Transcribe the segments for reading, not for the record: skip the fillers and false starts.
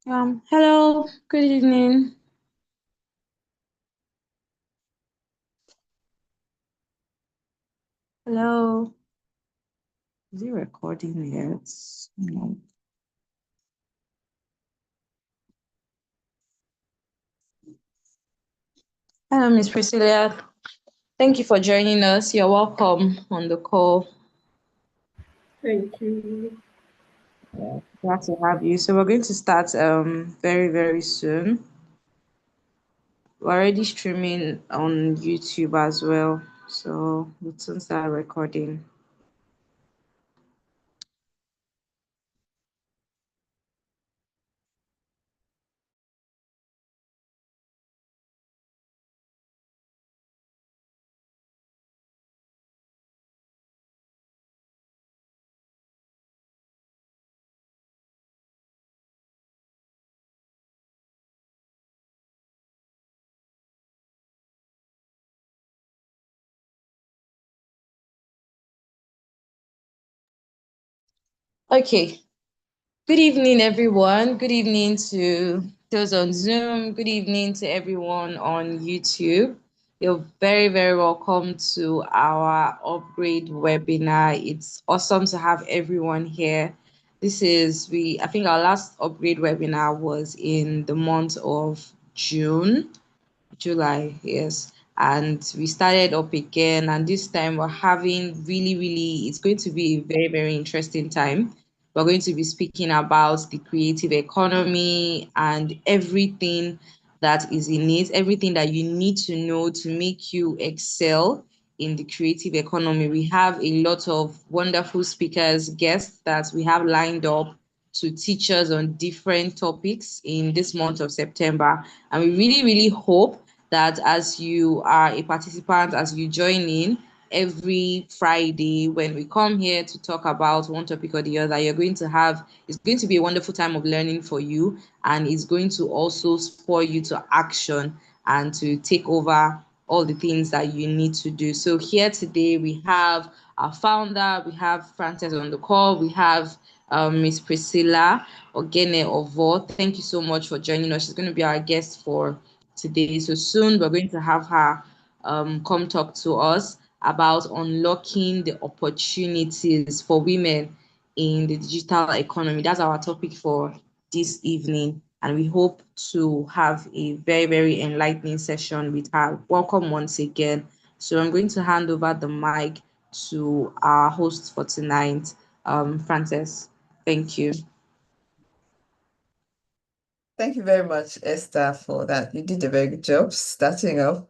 Hello, good evening. Hello. Is it recording yet? No. Hello, Miss Priscilla. Thank you for joining us. You're welcome on the call. Thank you. Yeah, glad to have you. So we're going to start very, very soon. We're already streaming on YouTube as well. So we'll soon start recording. Okay. Good evening, everyone. Good evening to those on Zoom. Good evening to everyone on YouTube. You're very, very welcome to our upgrade webinar. It's awesome to have everyone here. I think our last upgrade webinar was in the month of July, yes. And we started up again, and this time we're having really, it's going to be a very, very interesting time. We're going to be speaking about the creative economy and everything that is in it, everything that you need to know to make you excel in the creative economy. We have a lot of wonderful speakers, guests that we have lined up to teach us on different topics in this month of September. And we really hope that as you are a participant, as you join in every Friday when we come here to talk about one topic or the other, it's going to be a wonderful time of learning for you, and it's going to also spur you to action and to take over all the things that you need to do. So here today we have our founder, we have Frances on the call, we have Miss Priscilla Ogheneovo. Thank you so much for joining us. She's going to be our guest for today. So soon we're going to have her come talk to us about unlocking the opportunities for women in the digital economy. That's our topic for this evening. And we hope to have a very, very enlightening session with her. Welcome once again. So I'm going to hand over the mic to our host for tonight, Frances. Thank you. Thank you very much, Esther, for that. You did a very good job starting off.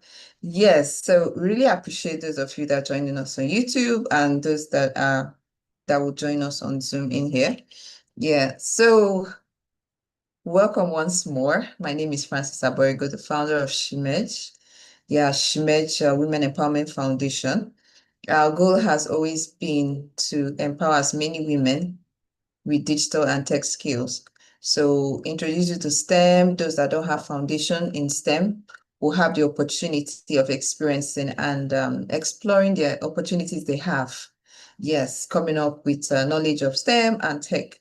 Yes, so really appreciate those of you that are joining us on YouTube and those that will join us on Zoom in here. Yeah, so welcome once more. My name is Frances Aborigo, the founder of Shimej. Yeah, Shimej Women Empowerment Foundation. Our goal has always been to empower as many women with digital and tech skills. So introduce you to STEM. Those that don't have foundation in STEM will have the opportunity of experiencing and exploring the opportunities they have. Yes, coming up with knowledge of STEM and tech.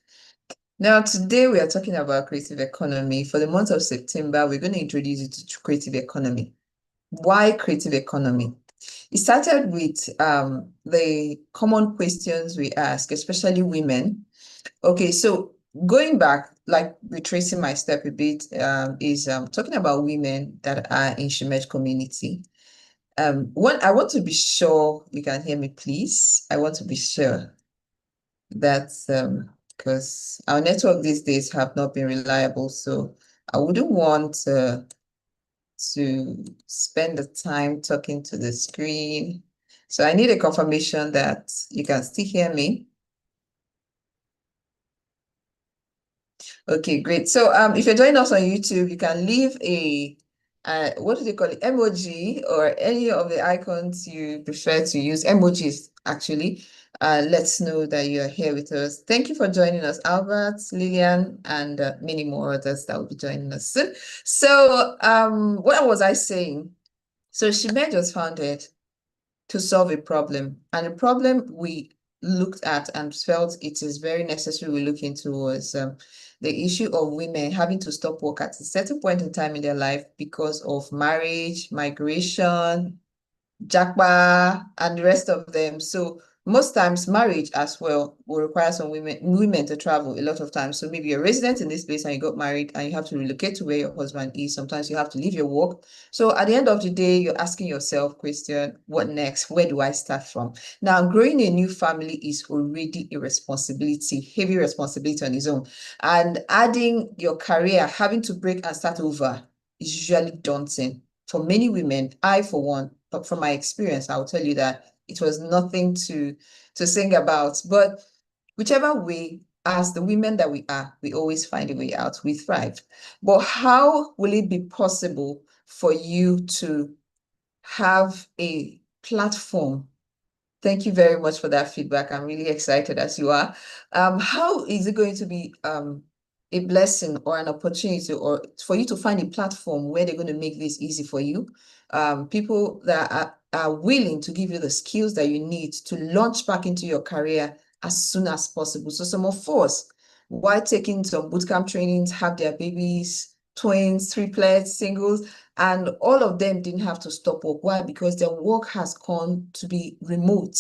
Now, today we are talking about creative economy. For the month of September, we're going to introduce you to creative economy. Why creative economy? It started with the common questions we ask, especially women. Okay, so going back, like retracing my step a bit, is talking about women that are in Shemesh community. One, I want to be sure you can hear me, please. I want to be sure that because our network these days have not been reliable, so I wouldn't want to spend the time talking to the screen. So I need a confirmation that you can still hear me. Okay, great. So if you're joining us on YouTube, you can leave a what do they call it? Emoji or any of the icons you prefer to use. Emojis, actually. Let's know that you are here with us. Thank you for joining us, Albert, Lillian, and many more others that will be joining us soon. So what was I saying? So Shimed was founded to solve a problem, and the problem we looked at and felt it is very necessary we look into was the issue of women having to stop work at a certain point in time in their life because of marriage, migration, Japa, and the rest of them. So most times marriage as well will require some women to travel a lot of times. So maybe you're a resident in this place and you got married and you have to relocate to where your husband is. Sometimes you have to leave your work. So at the end of the day, you're asking yourself, question, what next? Where do I start from? Now, growing a new family is already a responsibility, heavy responsibility on its own. And adding your career, having to break and start over is usually daunting. For many women, I, for one, but from my experience, I'll tell you that it was nothing to sing about. But whichever way, as the women that we are, we always find a way out. We thrive. But how will it be possible for you to have a platform? Thank you very much for that feedback. I'm really excited as you are. How is it going to be a blessing or an opportunity or for you to find a platform where they're going to make this easy for you? People that are willing to give you the skills that you need to launch back into your career as soon as possible. So some of us, while taking some bootcamp trainings, have their babies, twins, triplets, singles, and all of them didn't have to stop work. Why? Because their work has come to be remote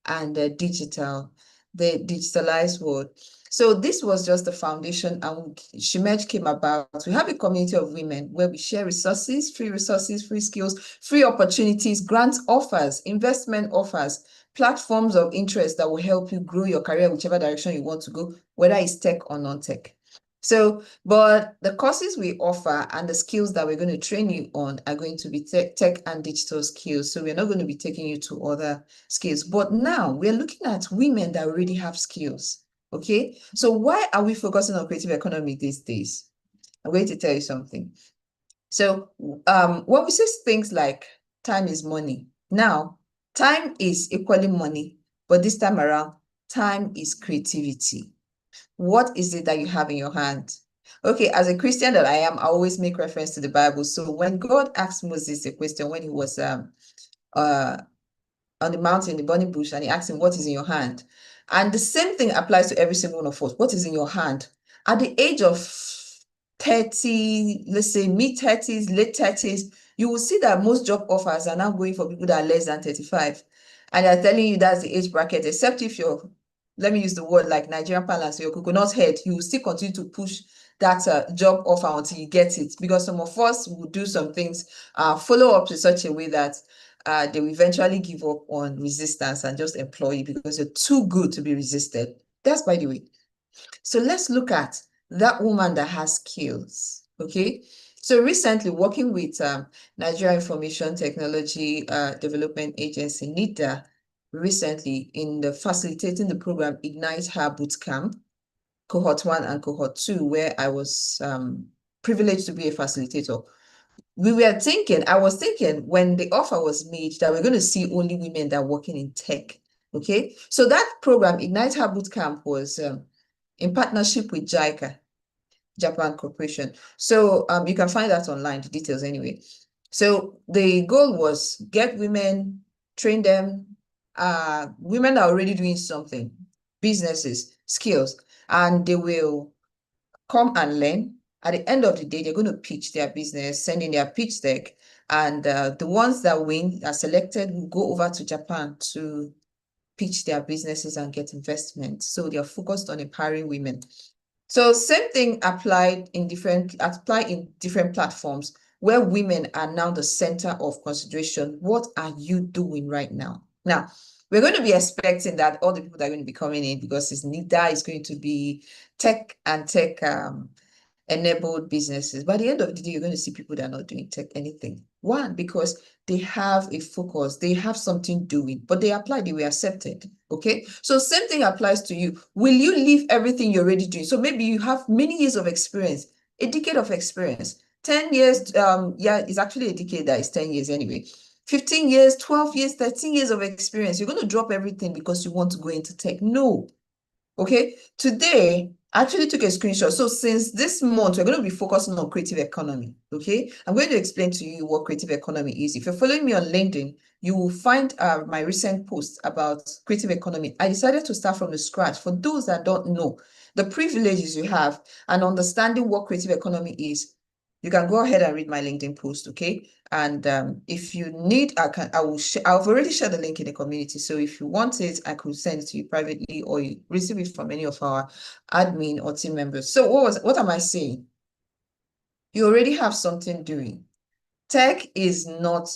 and digital, the digitalized world. So this was just the foundation, and Shimerge came about. We have a community of women where we share resources, free skills, free opportunities, grant offers, investment offers, platforms of interest that will help you grow your career, whichever direction you want to go, whether it's tech or non-tech. So, but the courses we offer and the skills that we're going to train you on are going to be tech and digital skills. So we're not going to be taking you to other skills. But now we're looking at women that already have skills. Okay. So why are we focusing on creative economy these days? I'm going to tell you something. So when we say things like time is money, now time is equally money, but this time around, time is creativity. What is it that you have in your hand? Okay, as a Christian that I am, I always make reference to the Bible. So when God asked Moses a question when he was on the mountain, the burning bush, and he asked him, what is in your hand? And the same thing applies to every single one of us. What is in your hand? At the age of 30, let's say mid-30s, late 30s, you will see that most job offers are now going for people that are less than 35. And they're telling you that's the age bracket, except if you're, let me use the word like Nigerian parlance, your coconut head, you will still continue to push that job offer until you get it. Because some of us will do some things, follow up in such a way that they will eventually give up on resistance and just employ you because you're too good to be resisted. That's by the way. So let's look at that woman that has skills. Okay. So recently working with Nigeria Information Technology Development Agency, NIDA, recently in the facilitating the program Ignite Her Bootcamp, cohort 1 and cohort 2, where I was privileged to be a facilitator. I was thinking when the offer was made that we're going to see only women that are working in tech. Okay. So that program, Ignite Her Bootcamp, was in partnership with JICA, Japan Corporation. So you can find that online, the details anyway. So the goal was get women, train them, women are already doing something, businesses, skills, and they will come and learn. At the end of the day, they're going to pitch their business, send in their pitch deck, and the ones that win are selected will go over to Japan to pitch their businesses and get investment. So they're focused on empowering women. So same thing apply in different platforms where women are now the center of consideration. What are you doing right now? Now, we're going to be expecting that all the people that are going to be coming in, because it's NIDA is going to be tech and tech enabled businesses. By the end of the day, you're going to see people that are not doing tech anything. One, because they have a focus, they have something doing, but they apply, they were accepted. Okay. So same thing applies to you. Will you leave everything you're already doing? So maybe you have many years of experience, a decade of experience, 10 years. Yeah, it's actually a decade that is 10 years anyway. 15 years, 12 years, 13 years of experience. You're going to drop everything because you want to go into tech. No. Okay. Today, I actually took a screenshot. So since this month, we're going to be focusing on creative economy. Okay. I'm going to explain to you what creative economy is. If you're following me on LinkedIn, you will find my recent post about creative economy. I decided to start from the scratch. For those that don't know the privileges you have and understanding what creative economy is, you can go ahead and read my LinkedIn post, okay? And if you need, I've already shared the link in the community. So if you want it, I could send it to you privately, or you receive it from any of our admin or team members. So what am I saying? You already have something doing. Tech is not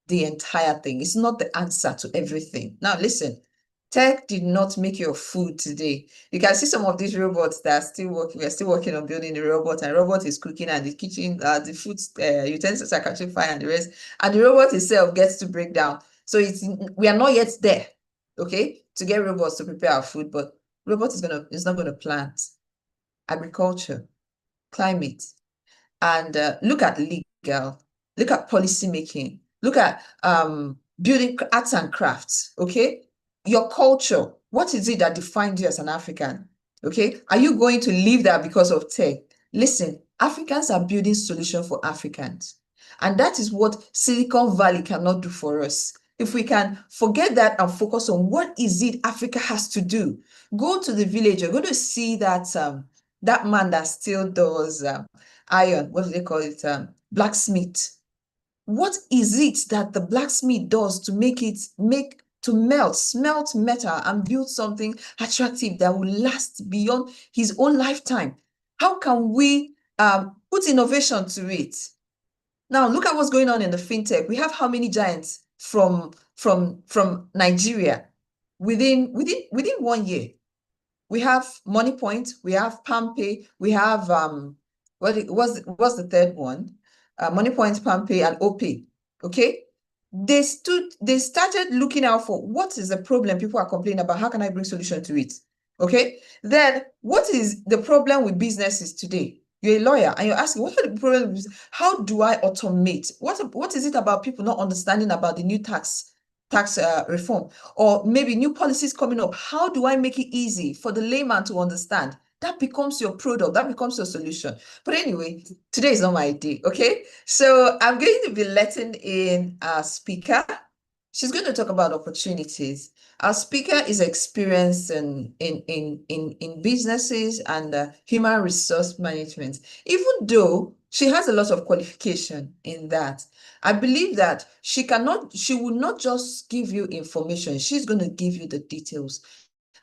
the entire thing. It's not the answer to everything. Now, listen, tech did not make your food today. You can see some of these robots that are still working. We're still working on building the robot, and the robot is cooking, and the kitchen, the food utensils are catching fire, and the rest. And the robot itself gets to break down. So we are not yet there, okay, to get robots to prepare our food, but robot is not gonna plant. Agriculture, climate, and look at legal, look at policy making, look at building arts and crafts, okay? Your culture, what is it that defines you as an African, okay? Are you going to leave that because of tech? Listen, Africans are building solutions for Africans. And that is what Silicon Valley cannot do for us. If we can forget that and focus on what is it Africa has to do, go to the village, you're going to see that man that still does iron, what do they call it? Blacksmith. What is it that the blacksmith does to smelt metal and build something attractive that will last beyond his own lifetime? How can we put innovation to it? Now look at what's going on in the fintech. We have how many giants from Nigeria within 1 year? We have MoneyPoint, we have PalmPay, we have what's the third one? MoneyPoint, PalmPay, and OPay. Okay, they started looking out for what is the problem people are complaining about. How can I bring solution to it? Okay, then what is the problem with businesses today? You're a lawyer and you're asking, what are the problems? How do I automate? What is it about people not understanding about the new tax reform, or maybe new policies coming up? How do I make it easy for the layman to understand? That becomes your product, that becomes your solution. But anyway, today is not my day, okay? So I'm going to be letting in our speaker. She's going to talk about opportunities. Our speaker is experienced in businesses and human resource management. Even though she has a lot of qualification in that, I believe that she will not just give you information, she's going to give you the details.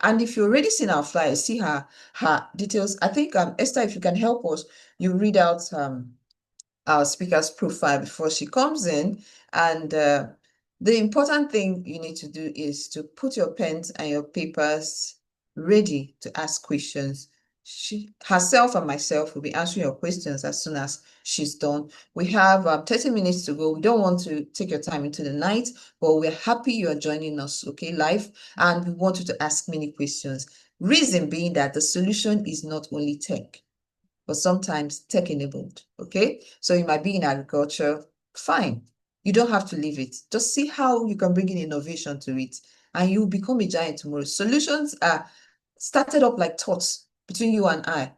And if you've already seen our flyer, see her details. I think Esther, if you can help us, you read out our speaker's profile before she comes in. And the important thing you need to do is to put your pens and your papers ready to ask questions. She herself and myself will be answering your questions as soon as she's done. We have 30 minutes to go. We don't want to take your time into the night, but we're happy you are joining us, okay, live, and we want you to ask many questions. Reason being that the solution is not only tech, but sometimes tech-enabled, okay? So you might be in agriculture, fine. You don't have to leave it. Just see how you can bring in innovation to it, and you will become a giant tomorrow. Solutions are started up like thoughts between you and I,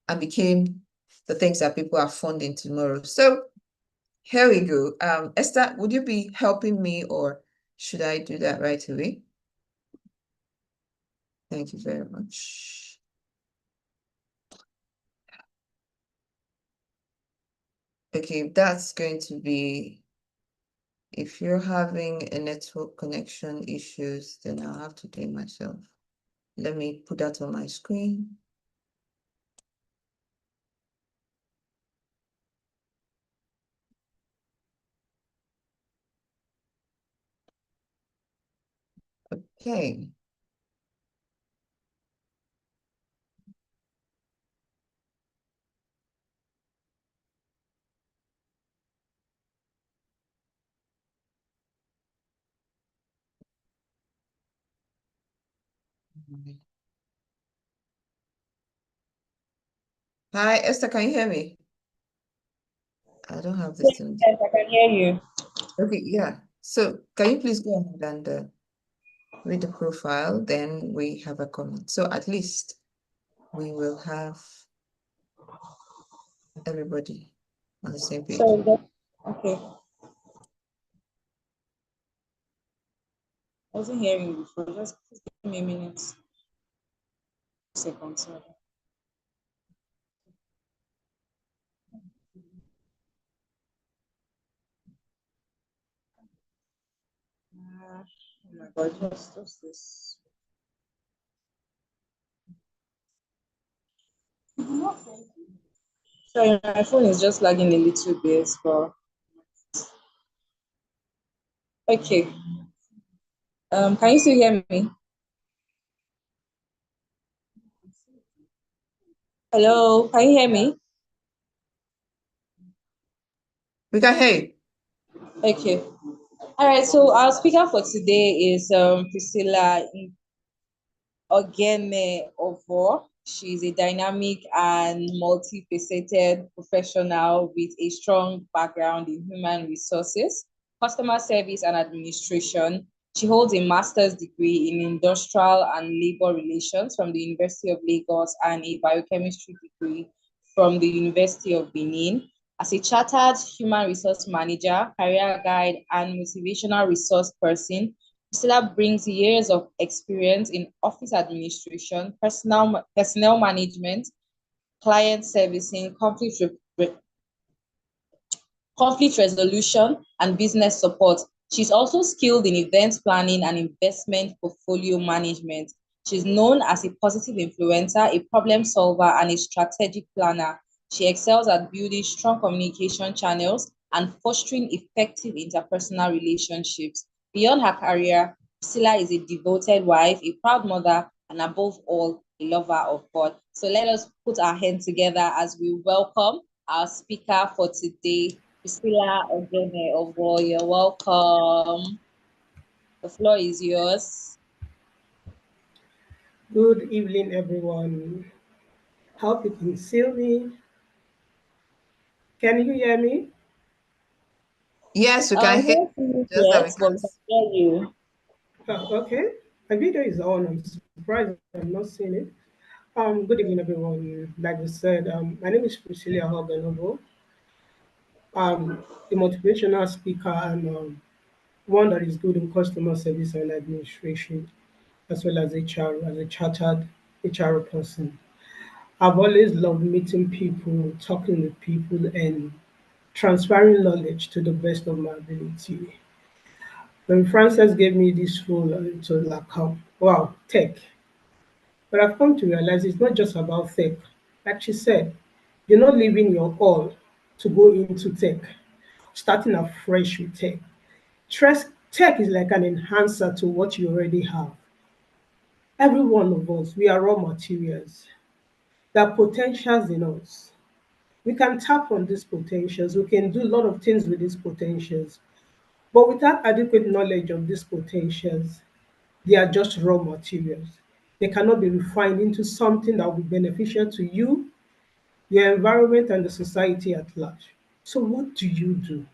and became the things that people are funding tomorrow. So here we go. Esther, would you be helping me, or should I do that right away? Thank you very much. Okay, that's going to be, if you're having a network connection issues, then I'll have to do it myself. Let me put that on my screen. Okay. Hi, Esther, can you hear me? I don't have this thing. Yes, I can hear you. Okay, yeah. So can you please go ahead and read the profile? Then we have a comment. So at least we will have everybody on the same page. Sorry, okay. I wasn't hearing you before. Just give me a minute. Second, sorry. Oh my God, just this. Sorry, my phone is just lagging a little bit, but okay. Can you still hear me? Hello, can you hear me? We can hear you. Okay. All right. So our speaker for today is Priscilla Ogheneovo. She's a dynamic and multifaceted professional with a strong background in human resources, customer service, and administration. She holds a master's degree in industrial and labor relations from the University of Lagos and a biochemistry degree from the University of Benin. As a chartered human resource manager, career guide, and motivational resource person, Priscilla brings years of experience in office administration, personnel management, client servicing, conflict resolution, and business support. She's also skilled in event planning and investment portfolio management. She's known as a positive influencer, a problem solver, and a strategic planner. She excels at building strong communication channels and fostering effective interpersonal relationships. Beyond her career, Priscilla is a devoted wife, a proud mother, and above all, a lover of God. So let us put our hands together as we welcome our speaker for today, Priscilla Ogheneovo. You're welcome. The floor is yours. Good evening, everyone. Hope you can see me. Can you hear me? Yes, we can We hear don't see you, you just that we yet, but we can't. can hear you. Oh, okay. My video is on. I'm surprised I'm not seeing it. Good evening, everyone. Like I said, my name is Priscilla Ogheneovo. A motivational speaker and one that is good in customer service and administration, as well as HR, as a chartered HR person. I've always loved meeting people, talking with people, and transferring knowledge to the best of my ability. When Frances gave me this role, it was like, wow, tech. But I've come to realize it's not just about tech. Like she said, you're not leaving your all to go into tech, starting afresh with tech. Tech is like an enhancer to what you already have. Every one of us, we are raw materials. There are potentials in us. We can tap on these potentials. We can do a lot of things with these potentials. But without adequate knowledge of these potentials, they are just raw materials. They cannot be refined into something that will be beneficial to you, your environment, and the society at large. So, what do you do?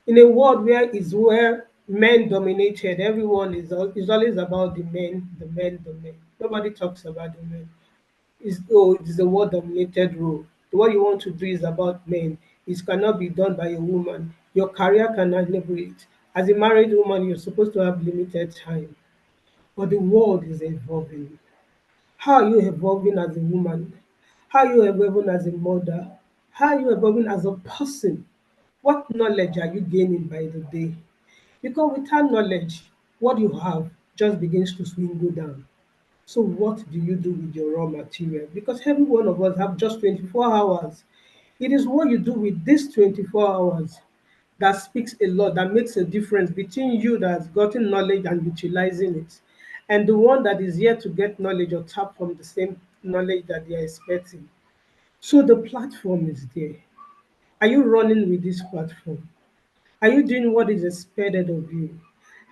In a world where men dominated, everyone is always about the men, the men, the men. Nobody talks about the men. It is a world dominated role. What you want to do is about men. It cannot be done by a woman. Your career cannot enable it. As a married woman, you're supposed to have limited time. But the world is evolving. How are you evolving as a woman? How are you evolving as a mother? How are you evolving as a person? What knowledge are you gaining by the day? Because without knowledge, what you have just begins to swingle down. So what do you do with your raw material? Because every one of us have just 24 hours. It is what you do with these 24 hours that speaks a lot, that makes a difference between you that has gotten knowledge and utilizing it, and the one that is yet to get knowledge or tap from the same knowledge that they are expecting. So the platform is there. Are you running with this platform? Are you doing what is expected of you?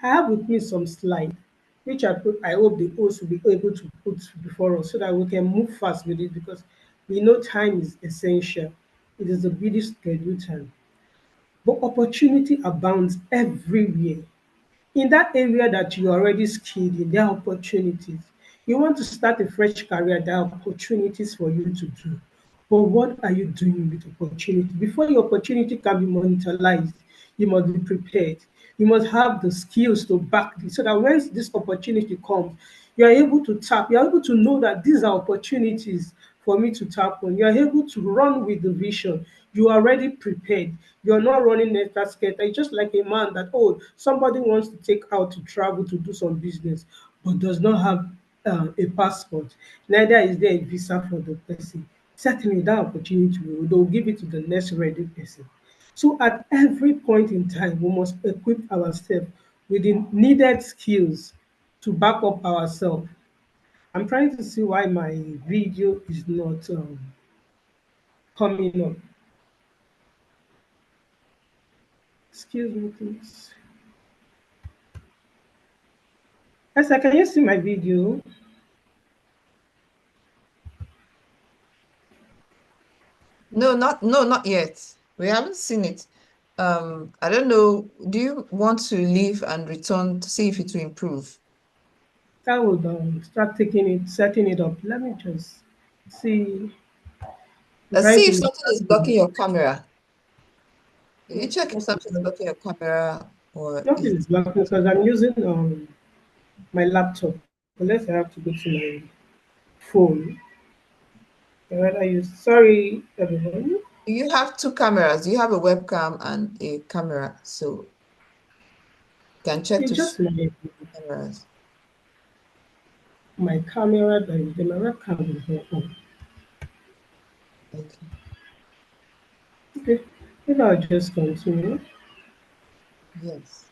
I have with me some slides, which I hope the host will be able to put before us so that we can move fast with it because we know time is essential. It is a busy schedule time. But opportunity abounds everywhere. In that area that you're already skilled in, there are opportunities. You want to start a fresh career, there are opportunities for you to do. But what are you doing with opportunity? Before your opportunity can be monetized, you must be prepared. You must have the skills to back it so that when this opportunity comes, you are able to tap, you are able to know that these are opportunities for me to tap on. You are able to run with the vision. You are already prepared. You're not running extra scared. It's just like a man that, oh, somebody wants to take out to travel to do some business, but does not have a passport. Neither is there a visa for the person. Certainly, that opportunity they'll give it to the next ready person. So, at every point in time, we must equip ourselves with the needed skills to back up ourselves. I'm trying to see why my video is not coming up. Excuse me, please. Esther, can you see my video? No, not yet. We haven't seen it. I don't know. Do you want to leave and return to see if it will improve? I would start taking it, setting it up. Let me just see. I'm Let's trying see if to something restart is blocking it. your camera. Can you No, check if nothing something is blocking your camera or nothing it? is blocking because I'm using my laptop. Unless I have to go to my phone. I rather use. Sorry, everyone. You have two cameras. You have a webcam and a camera, so you can check It's to just see my cameras. camera that is there. My webcam is not on. Okay. Okay, maybe I'll just continue. Yes.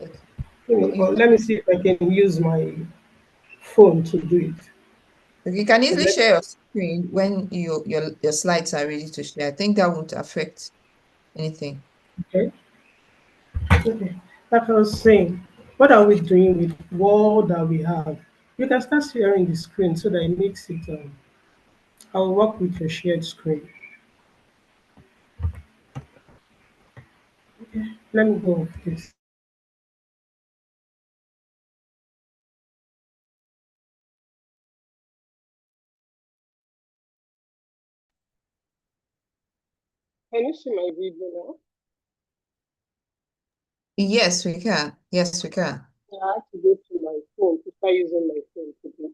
Okay. Or let me see if I can use my phone to do it. You can So easily let share your screen when your slides are ready to share. I think that won't affect anything. okay. Okay. Like I was saying, what are we doing with what that we have? You can start sharing the screen so that it makes it. I'll work with your shared screen. Let me go off this. Can you see my video now? Yes, we can. Yes, we can. I have to go to my phone to start using my phone to do.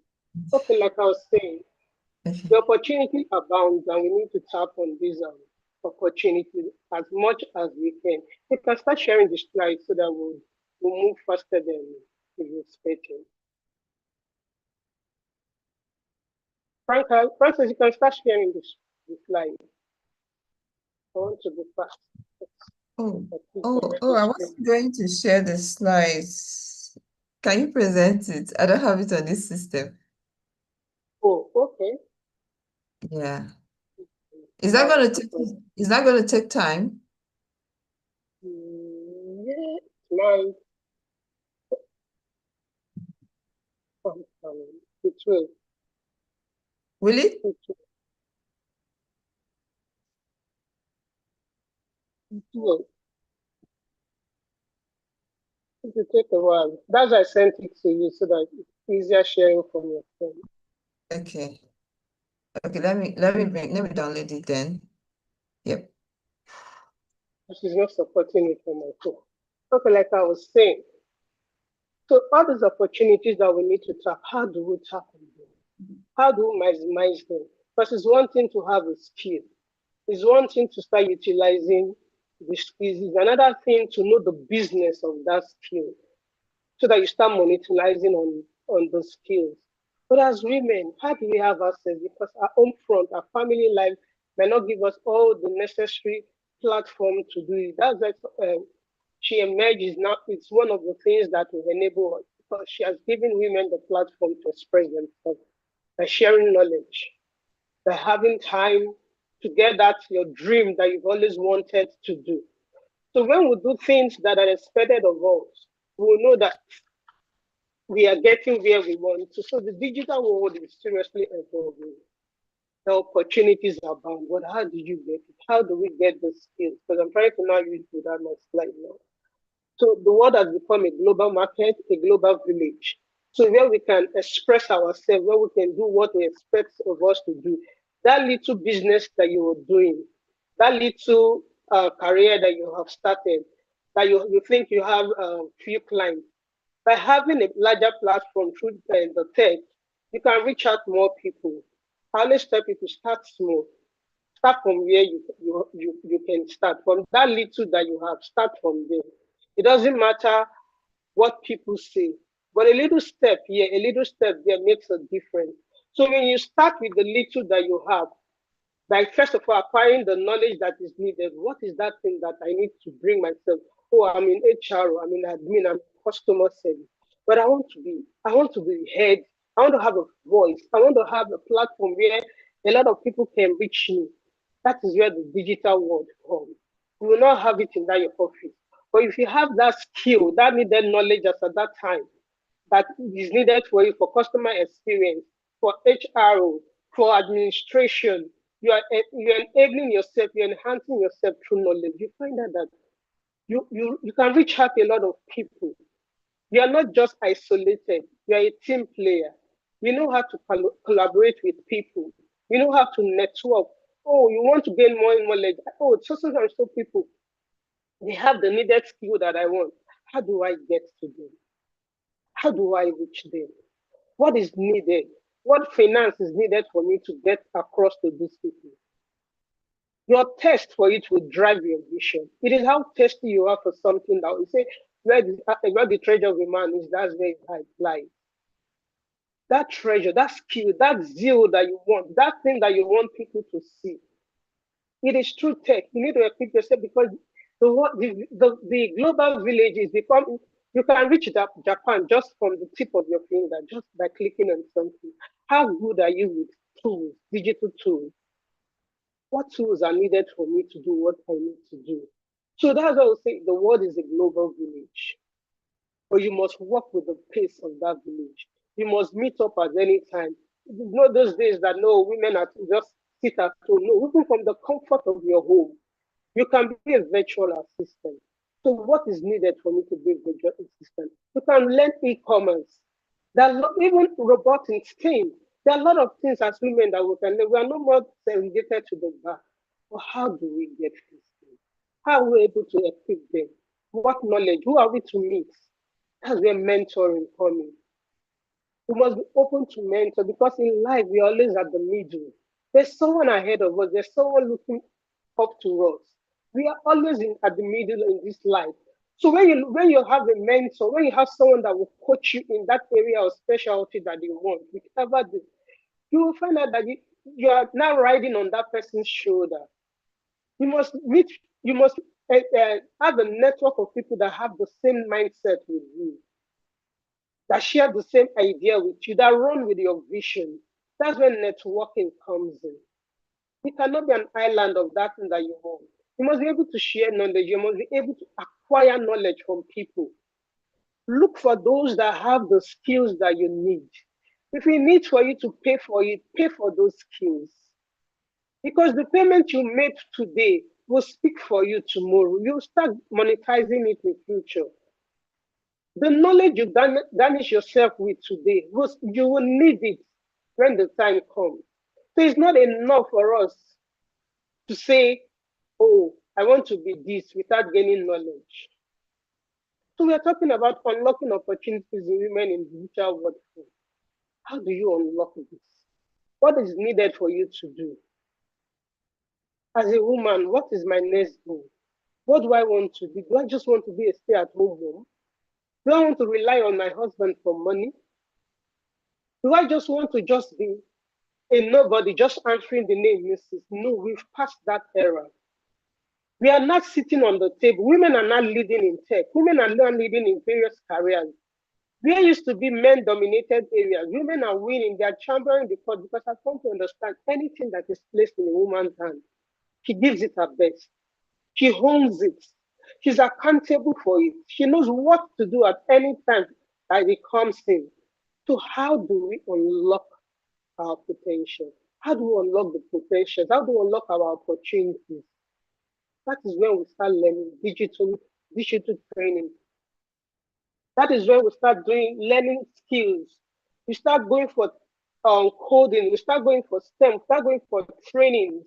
Okay, like I was saying, Okay. the opportunity abounds and we need to tap on these opportunities as much as we can. We can start sharing the slides so that we'll move faster than we expecting. Francis, you can start sharing the slide. I want to be fast. Oh, But please oh, the I screen. wasn't going to share the slides. Can you present it? I don't have it on this system. Oh, okay. Yeah. Wow. Is that going to take time? Yeah, my it will. Will it? It will. It will. It will take a while. That's why I sent it to you so that it's easier sharing from your phone. Okay. Okay, let me download it then. Yep. She's not supporting it from my phone. Okay, like I was saying. So all these opportunities that we need to tap, how do we tap on them? How do we maximize them? Because it's one thing to have a skill. It's one thing to start utilizing the skills. It's another thing to know the business of that skill so that you start monetizing on those skills. But as women, how do we have access? Because our home front, our family life may not give us all the necessary platform to do it. That's why she emerges now. It's one of the things that will enable us because she has given women the platform to express themselves by sharing knowledge, by having time to get that your dream that you've always wanted to do. So when we do things that are expected of us, we will know that we are getting where we want to. So the digital world is seriously evolving. The opportunities are bound, but how do you get it? How do we get the skills? Because I'm trying to now use without my slide now. So the world has become a global market, a global village. So where we can express ourselves, where we can do what we expect of us to do. That little business that you were doing, that little career that you have started, that you think you have few clients, by having a larger platform through the tech, you can reach out more people. I always tell people start small. Start from where you can start. From that little that you have, start from there. It doesn't matter what people say. But a little step here, a little step there makes a difference. So when you start with the little that you have, like first of all, acquiring the knowledge that is needed. What is that thing that I need to bring myself? Oh, I'm in HR, I'm in admin, I'm customer service. But I want to be heard. I want to have a voice. I want to have a platform where a lot of people can reach me. That is where the digital world comes. You will not have it in that your office. But if you have that skill, that needed knowledge as at that time, that is needed for you for customer experience, for HRO, for administration. You're enabling yourself, you're enhancing yourself through knowledge. You find out that you can reach out a lot of people. You are not just isolated, you are a team player. You know how to collaborate with people. You know how to network. Oh, you want to gain more knowledge. Oh, so people, they have the needed skill that I want. How do I get to them? How do I reach them? What is needed? What finance is needed for me to get across to these people? Your test for it will drive your vision. It is how testy you are for something that we say where the treasure of a man is, that's where it lies. That treasure, that skill, that zeal that you want, that thing that you want people to see. It is true tech. You need to equip yourself because the global village is becoming. You can reach Japan just from the tip of your finger, just by clicking on something. How good are you with tools, digital tools? What tools are needed for me to do what I need to do? So that's why I would say the world is a global village, but you must work with the pace of that village. You must meet up at any time. Not those days that no women are to just sit at home. No, even from the comfort of your home, you can be a virtual assistant. So what is needed for me to be a virtual assistant? You can learn e-commerce. Even robotics thing. There are a lot of things as women that we can learn. We are no more segregated to the back. But how do we get these things? How are we able to equip them? What knowledge? Who are we to meet? That's where mentoring comes in. We must be open to mentor because in life we are always at the middle. There's someone ahead of us, there's someone looking up to us. We are always at the middle in this life. So when you have a mentor, when you have someone that will coach you in that area of specialty that you want, whichever you will find out that you are now riding on that person's shoulder. You must meet, you must have a network of people that have the same mindset with you, that share the same idea with you, that run with your vision. That's when networking comes in. You cannot be an island of that thing that you want. You must be able to share knowledge. You must be able to acquire knowledge from people. Look for those that have the skills that you need. If we need for you to pay for it, pay for those skills. Because the payment you made today will speak for you tomorrow. You'll start monetizing it in future. The knowledge you garnish yourself with today, you will need it when the time comes. So it's not enough for us to say, oh, I want to be this without gaining knowledge. So we're talking about unlocking opportunities in women in the digital workforce. How do you unlock this? What is needed for you to do? As a woman, what is my next goal? What do I want to do? Do I just want to be a stay-at-home mom? Do I want to rely on my husband for money? Do I just want to just be a nobody, just answering the name Mrs.? No, we've passed that era. We are not sitting on the table. Women are not leading in tech. Women are not leading in various careers. There used to be men-dominated areas. Women are winning. They are championing the cause because I've come to understand anything that is placed in a woman's hand, she gives it her best. She owns it. She's accountable for it. She knows what to do at any time that it comes in. So how do we unlock our potential? How do we unlock the potential? How do we unlock our opportunities? That is when we start learning digital training. That is when we start doing learning skills. We start going for coding. We start going for STEM. We start going for trainings.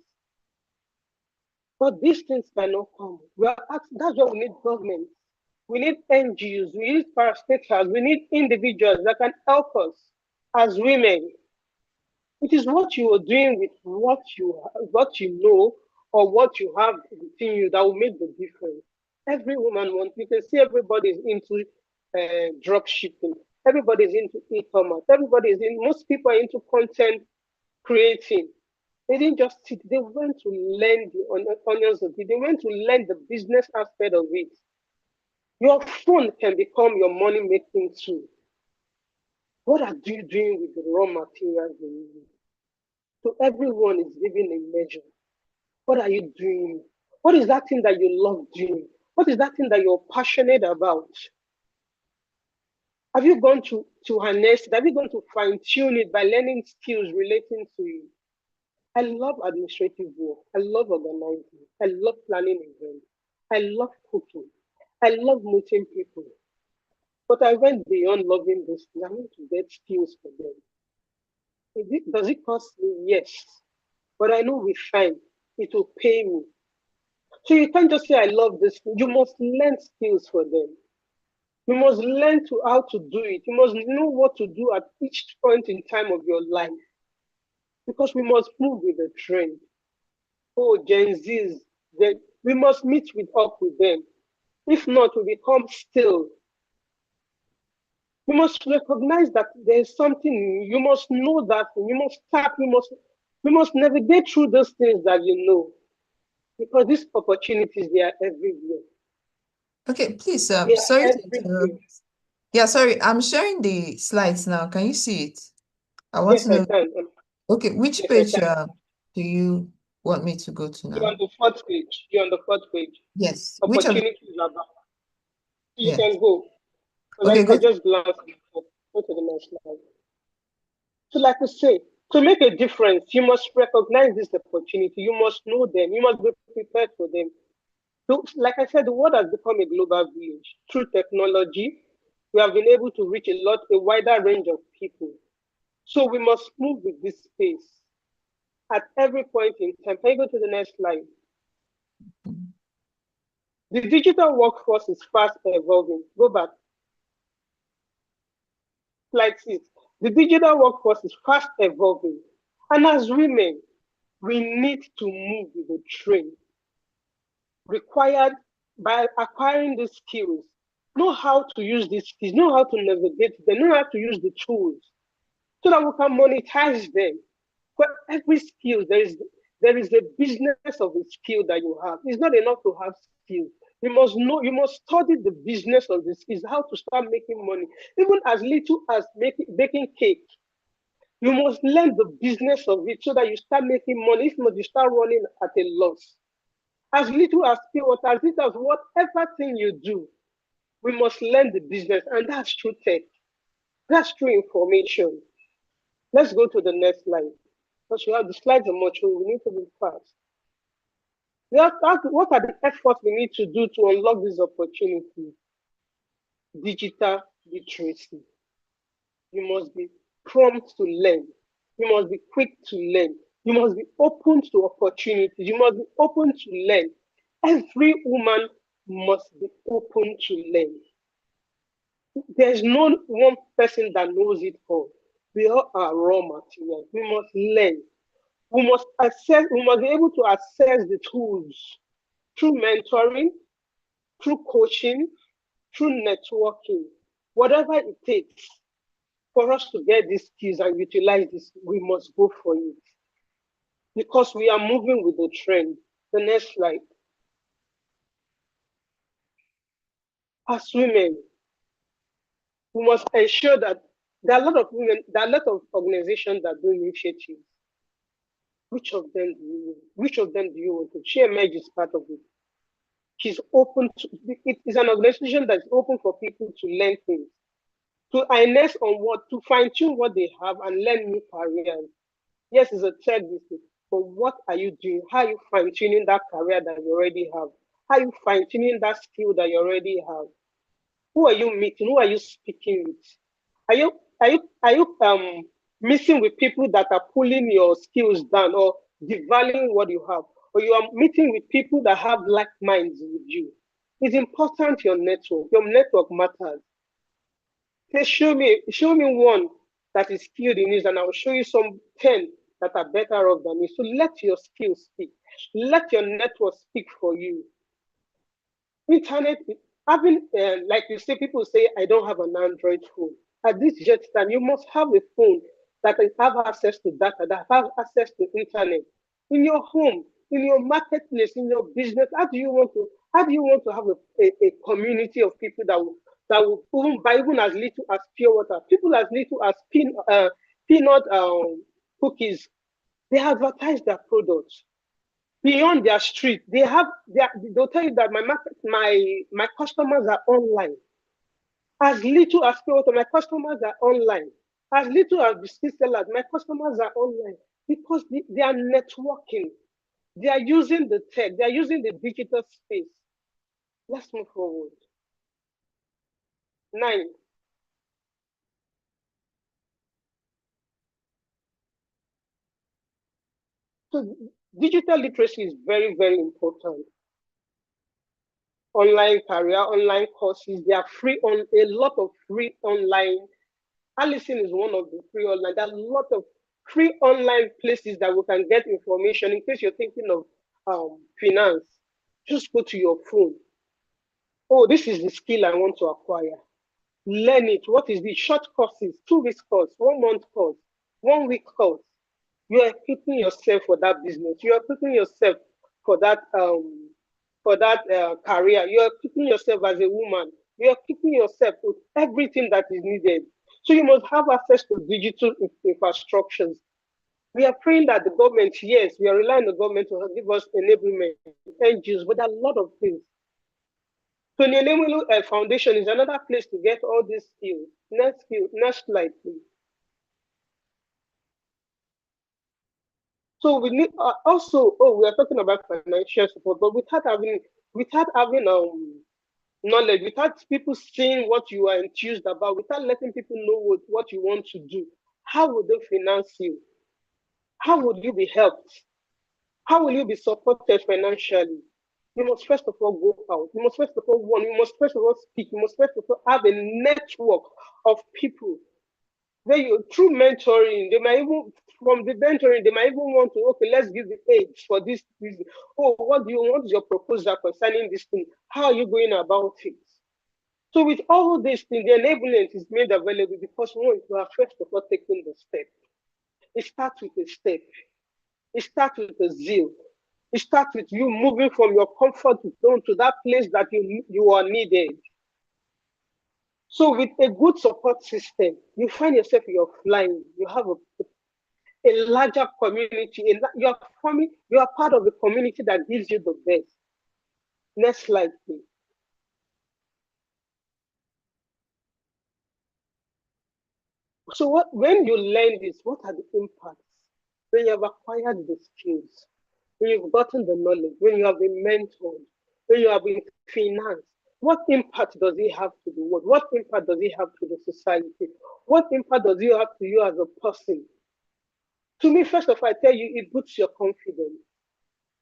But these things cannot come. That's why we need government. We need NGOs. We need parastatals. We need individuals that can help us as women. It is what you are doing with what you know or what you have within you that will make the difference. Every woman wants. You can see everybody is into drop shipping. Everybody is into e-commerce. Everybody is in. Most people are into content creating. They didn't just sit. They went to learn the onions of it. They went to learn the business aspect of it. Your phone can become your money making tool. What are you doing with the raw materials you need? So everyone is given a measure. What are you doing? What is that thing that you love doing? What is that thing that you're passionate about? Have you gone to harness it? Have you gone to fine tune it by learning skills relating to it? I love administrative work. I love organizing. I love planning events. I love cooking. I love meeting people. But I went beyond loving this. I want to get skills for them. Does it cost me? Yes. But I know with time, it will pay me. So you can't just say, I love this. You must learn skills for them. You must learn to how to do it. You must know what to do at each point in time of your life. Because we must move with the trend. Oh, Gen Zs, we must meet up with them. If not, we become still. You must recognize that there's something. You must know that. You must tap. You must navigate through those things that you know, because these opportunities they are everywhere. Okay, please, They are sorry to everywhere. interrupt. Yeah, sorry, I'm sharing the slides now. Can you see it? I want Yes, to I know. can. Okay, which Yes, I page can. do you want me to go to You're now? on the fourth page. You're on the fourth page. Yes, which of the, Opportunities are back. You yes. can go. Okay, I go. just glanced before. Go to the next slide. So, like I say, to make a difference, you must recognize this opportunity. You must know them. You must be prepared for them. So, like I said, the world has become a global village. Through technology, we have been able to reach a wider range of people. So we must move with this space at every point in time. Can you go to the next slide? The digital workforce is fast evolving. Go back. Slide 6. The digital workforce is fast evolving. And as women, we need to move with the trend required by acquiring these skills. Know how to use these skills, know how to navigate them, know how to use the tools so that we can monetize them. For every skill, there is a business of a skill that you have. It's not enough to have skills. You must know, you must study the business of this is how to start making money. Even as little as baking cake. You must learn the business of it so that you start making money. If not, you start running at a loss. As little as pure water, as little as whatever thing you do, we must learn the business, and that's true tech. That's true information. Let's go to the next slide. Because we have the slides are much, so we need to be fast. What are the efforts we need to do to unlock these opportunities? Digital literacy. You must be prompt to learn. You must be quick to learn. You must be open to opportunities. You must be open to learn. Every woman must be open to learn. There's no one person that knows it all. We all are raw materials. We must learn. We must be able to access the tools through mentoring, through coaching, through networking, whatever it takes for us to get these skills and utilize this, we must go for it. Because we are moving with the trend. The next slide. As women, we must ensure that there are a lot of women, there are a lot of organizations that do initiatives. Which of them do you want to? She Emerge is part of it. She's open to it is an organization that's open for people to learn things, to harness on what, to fine-tune what they have and learn new careers. Yes, it's a tech business, but what are you doing? How are you fine-tuning that career that you already have? How are you fine-tuning that skill that you already have? Who are you meeting? Who are you speaking with? Are you mixing with people that are pulling your skills down or devaluing what you have? Or you are meeting with people that have like minds with you? It's important your network. Your network matters. Say, show me one that is skilled in this, and I will show you some 10 that are better off than me. So let your skills speak. Let your network speak for you. Internet, having, like you say, people say, I don't have an Android phone. At this jet time, you must have a phone that can have access to data, that have access to internet. In your home, in your marketplace, in your business, how do you want to have a community of people that will even buy even as little as pure water, people as little as peanut cookies, they advertise their products beyond their street. They'll tell you that my customers are online. As little as Kyoto, my customers are online. As little as biscuit sellers, my customers are online because they are networking. They are using the tech. They are using the digital space. Let's move forward. 9. So digital literacy is very, very important. Online career, online courses, there are free on a lot of free online. Allison is one of the free online. There are a lot of free online places that we can get information. In case you're thinking of finance, just go to your phone. Oh, this is the skill I want to acquire. Learn it. What is the short courses? 2 weeks course, 1 month course, 1 week course. You are equipping yourself for that business. You are equipping yourself for that career. You are equipping yourself as a woman. You are equipping yourself with everything that is needed. So you must have access to digital infrastructures. We are praying that the government, yes, we are relying on the government to give us enablement, NGOs, but there are a lot of things. So the Enablement Foundation is another place to get all these skills. Next slide, please. So we need also. Oh, we are talking about financial support, but without having knowledge, without people seeing what you are enthused about, without letting people know what you want to do, how would they finance you? How would you be helped? How will you be supported financially? You must first of all go out. You must first of all warn. You must first of all speak. You must first of all have a network of people where you through mentoring, they might even from the mentoring, they might even want to, okay, let's give the age for this. Oh, what is your proposal concerning this thing? How are you going about it? So with all these things, the enablement is made available because one, you are first of all taking the step. It starts with a step. It starts with a zeal. It starts with you moving from your comfort zone to that place that you are needed. So with a good support system, you find yourself you're flying. You have a larger community. You are part of the community that gives you the best. Next slide, please. So when you learn this, what are the impacts? When you have acquired the skills, when you've gotten the knowledge, when you have been mentored, when you have been financed, what impact does it have to the world? What impact does it have to the society? What impact does it have to you as a person? To me, first of all, I tell you, it boosts your confidence.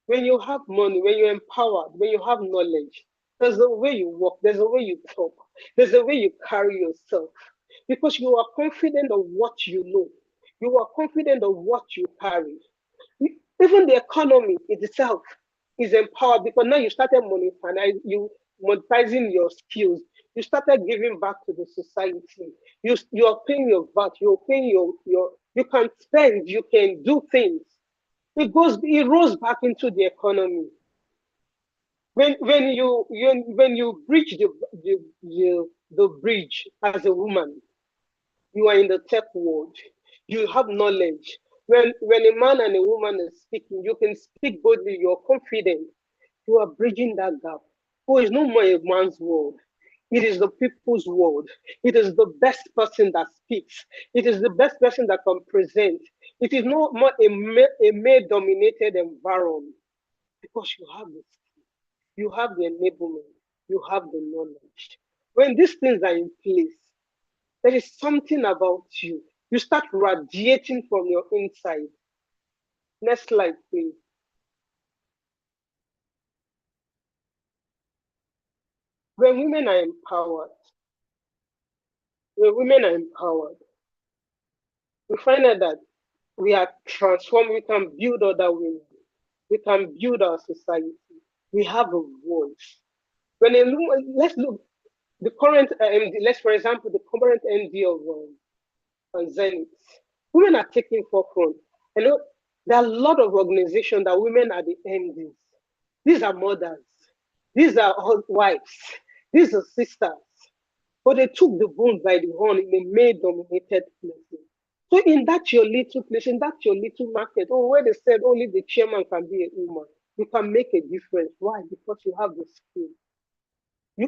When you have money, when you're empowered, when you have knowledge, there's a way you walk, there's a way you talk, there's a way you carry yourself. Because you are confident of what you know. You are confident of what you carry. Even the economy itself is empowered because now you started monetizing your skills. You started giving back to the society. You are paying your VAT. You're paying your. You can spend. You can do things. It rolls back into the economy. When you breach the bridge as a woman, you are in the tech world. You have knowledge. When a man and a woman is speaking, you can speak boldly. You're confident. You are bridging that gap. Oh, it's no more a man's world. It is the people's world. It is the best person that speaks. It is the best person that can present. It is no more a male-dominated environment because you have the skill, you have the enablement, you have the knowledge. When these things are in place, there is something about you. You start radiating from your inside. Next slide, please. When women are empowered, when women are empowered, we find out that we are transformed. We can build other women. We can build our society. We have a voice. When a woman, let's look the current MD. Let's, for example, the current MD of Zenith. Women are taking forefront. You know, there are a lot of organizations that women are the MDs. These are mothers. These are wives. These are sisters. But they took the bull by the horn in a male-dominated place. So in that your little place, in that your little market, where they said only the chairman can be a woman, you can make a difference. Why? Because you have the skill.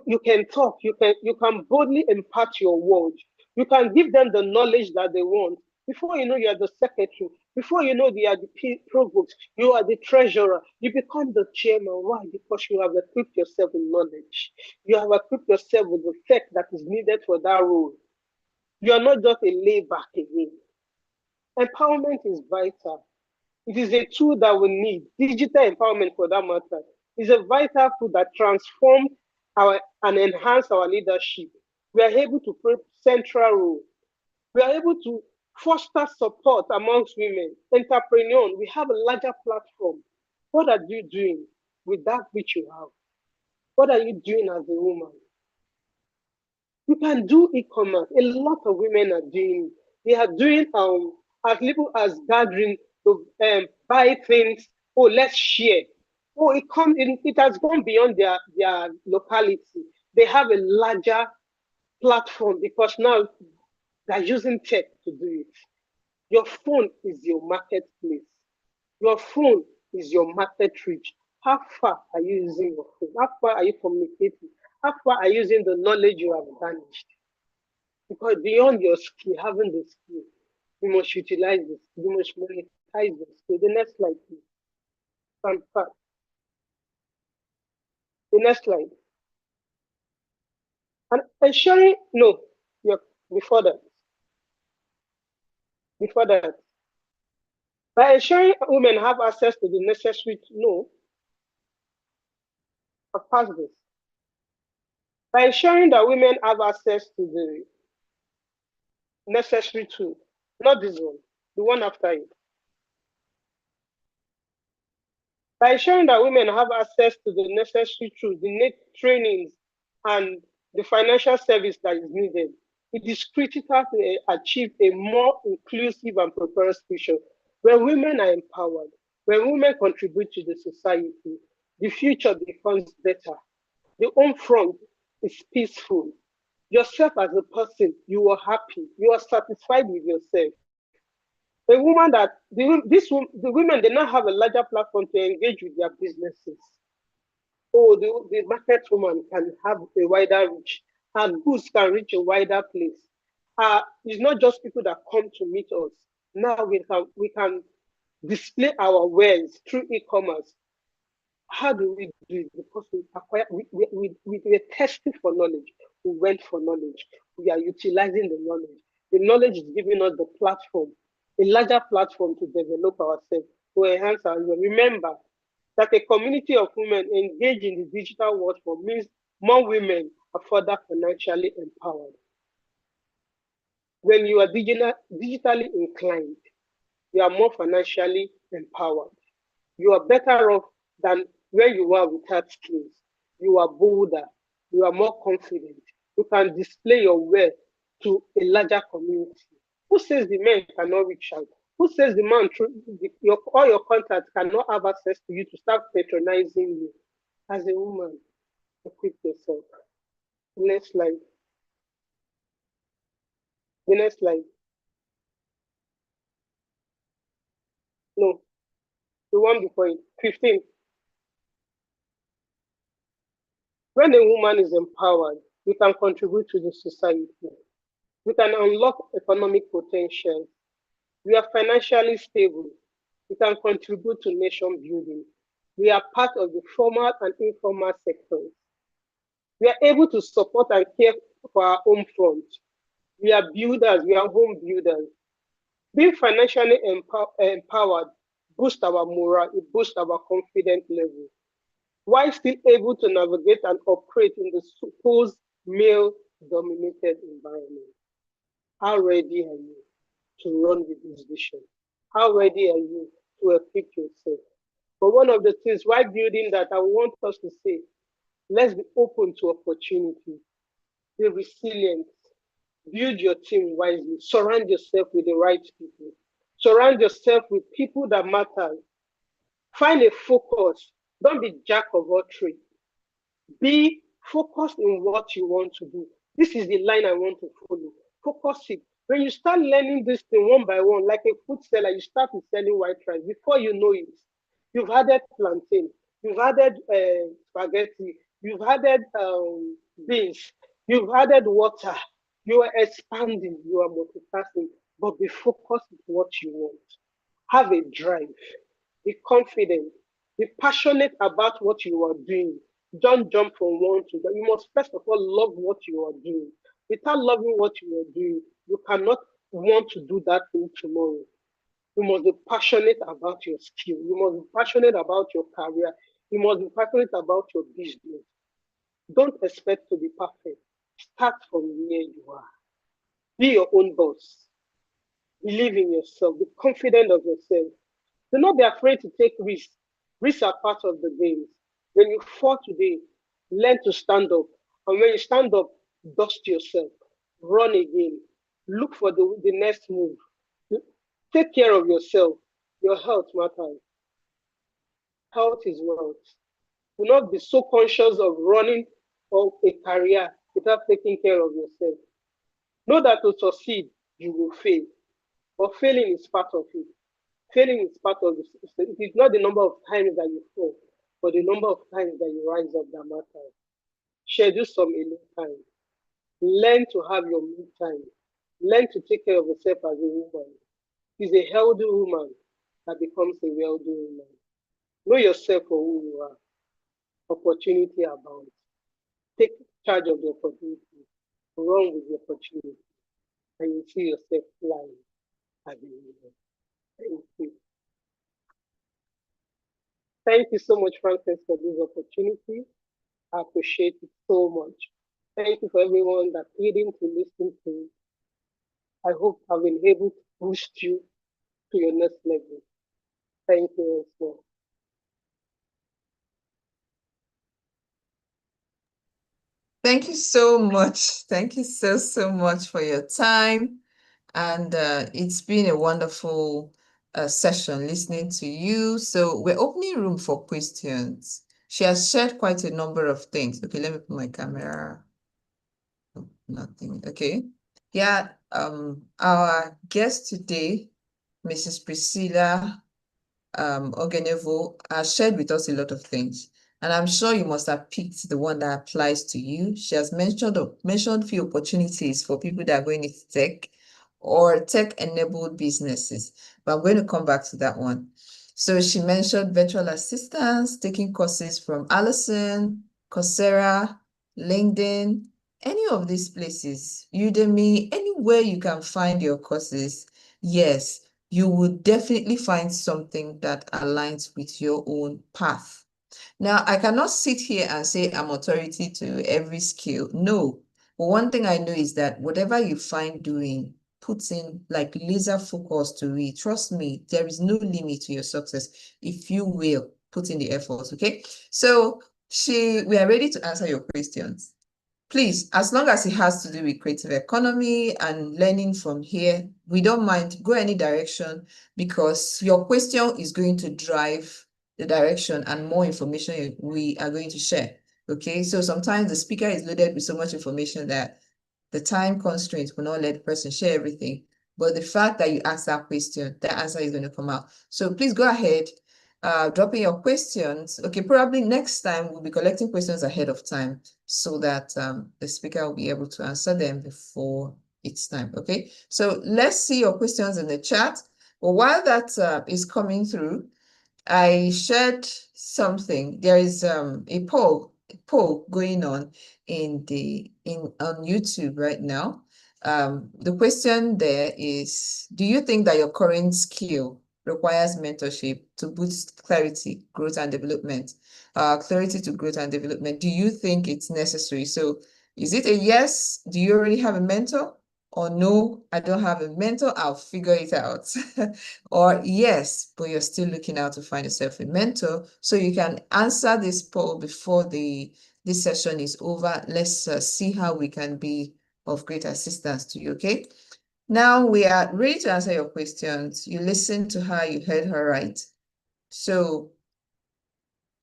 You can talk, you can boldly impart your word. You can give them the knowledge that they want. Before you know, you are the secretary. Before you know, you are the provost. You are the treasurer. You become the chairman. Why? Because you have equipped yourself with knowledge. You have equipped yourself with the tech that is needed for that role. You are not just a layback again. Empowerment is vital. It is a tool that we need. Digital empowerment, for that matter, is a vital tool that transforms our and enhance our leadership. We are able to play central role. We are able to foster support amongst women, entrepreneurs. We have a larger platform. What are you doing with that which you have? What are you doing as a woman? You can do e-commerce. A lot of women are doing. They are doing as little as gathering to buy things. Oh, let's share. Oh, it has gone beyond their locality. They have a larger platform because now they're using tech to do it. Your phone is your marketplace. Your phone is your market reach. How far are you using your phone? How far are you communicating? How far are you using the knowledge you have garnished? Because beyond your skill, having the skill, you must utilize this. You must monetize this. So the next slide, please. The next slide. And ensuring, no, yeah, before that, before that, by ensuring women have access to the necessary, no, I'll pass this. By ensuring that women have access to the necessary tool, not this one, the one after it. By ensuring that women have access to the necessary tools, the need trainings, and the financial service that is needed, it is critical to achieve a more inclusive and prosperous future. When women are empowered, when women contribute to the society, the future becomes better. The home front is peaceful. Yourself as a person, you are happy, you are satisfied with yourself. A woman that the women they now have a larger platform to engage with their businesses. Oh, the market woman can have a wider reach, and goods can reach a wider place. It's not just people that come to meet us. Now we can display our wares through e-commerce. How do we do it? Because we acquire, we were testing for knowledge. We went for knowledge. We are utilizing the knowledge. The knowledge is giving us the platform, a larger platform to develop ourselves, to enhance our. Remember that a community of women engaged in the digital world for means more women are further financially empowered. When you are digitally inclined, you are more financially empowered. You are better off than where you are without skills. You are bolder. You are more confident. You can display your worth to a larger community. Who says the men cannot reach out? Who says the man, all your contacts cannot have access to you to start patronizing you? As a woman, equip yourself. Next slide. The next slide. No, the one before it. 15. When a woman is empowered, we can contribute to the society. We can unlock economic potential. We are financially stable. We can contribute to nation building. We are part of the formal and informal sectors. We are able to support and care for our home front. We are builders, we are home builders. Being financially empowered boosts our morale, it boosts our confidence level, while still able to navigate and operate in the supposed male dominated environment. How ready are you to run with this vision? How ready are you to equip yourself? But one of the things, while building that, I want us to say, let's be open to opportunity, be resilient, build your team wisely, surround yourself with the right people, surround yourself with people that matter. Find a focus. Don't be jack of all trades. Be focused in what you want to do. This is the line I want to follow. Focus it. When you start learning this thing one by one, like a food seller, you start with selling white rice. Before you know it, you've added plantain, you've added spaghetti, you've added beans, you've added water. You are expanding, you are multitasking, but be focused with what you want. Have a drive. Be confident. Be passionate about what you are doing. Don't jump from one to the other. You must first of all love what you are doing. Without loving what you are doing, you cannot want to do that thing tomorrow. You must be passionate about your skill. You must be passionate about your career. You must be passionate about your business. Don't expect to be perfect. Start from where you are. Be your own boss. Believe in yourself. Be confident of yourself. Do not be afraid to take risks. Risks are part of the game. When you fall today, learn to stand up. And when you stand up, dust yourself. Run again. Look for the next move. Take care of yourself. Your health matters. Health is wealth. Do not be so conscious of running of a career without taking care of yourself. Know that to succeed, you will fail. But failing is part of it. Failing is part of it. It is not the number of times that you fall, but the number of times that you rise up that matters. Schedule some alone time. Learn to have your me time. Learn to take care of yourself as a woman. Is a healthy woman that becomes a wealthy woman. Know yourself for who you are. Opportunity abounds. Take charge of the opportunity. Run with the opportunity. And you see yourself flying as a woman. Thank you. Thank you so much, Frances, for this opportunity. I appreciate it so much. Thank you for everyone that paid in to listen to. I hope I've been able to boost you to your next level. Thank you as well. Thank you so much. Thank you so much for your time. And it's been a wonderful session listening to you. So we're opening room for questions. She has shared quite a number of things. Okay, let me put my camera. Oh, nothing. Okay. Yeah, our guest today, Mrs. Priscilla Ogheneovo, has shared with us a lot of things. And I'm sure you must have picked the one that applies to you. She has mentioned few opportunities for people that are going into tech or tech-enabled businesses. But I'm going to come back to that one. So she mentioned virtual assistants, taking courses from Allison, Coursera, LinkedIn, any of these places, Udemy, anywhere you can find your courses. Yes, you will definitely find something that aligns with your own path. Now, I cannot sit here and say I'm authority to every skill. No. But one thing I know is that whatever you find doing, put in like laser focus to it. Trust me, there is no limit to your success if you will put in the effort. Okay. So we are ready to answer your questions. Please, as long as it has to do with creative economy and learning from here, we don't mind, go any direction, because your question is going to drive the direction and more information we are going to share. Okay, so sometimes the speaker is loaded with so much information that the time constraints will not let the person share everything. But the fact that you ask that question, the answer is going to come out. So please go ahead, drop in your questions. Okay, probably next time we'll be collecting questions ahead of time so that the speaker will be able to answer them before it's time. Okay, so let's see your questions in the chat. But while that is coming through, I shared something. There is a poll poll going on on YouTube right now. The question there is, do you think that your current skill requires mentorship to boost clarity, growth, and development? Clarity to growth and development. Do you think it's necessary? So is it a yes? Do you already have a mentor? Or no, I don't have a mentor, I'll figure it out. Or yes, but you're still looking out to find yourself a mentor. So you can answer this poll before this session is over. Let's see how we can be of great assistance to you, okay? Now we are ready to answer your questions. You listened to her, you heard her right. So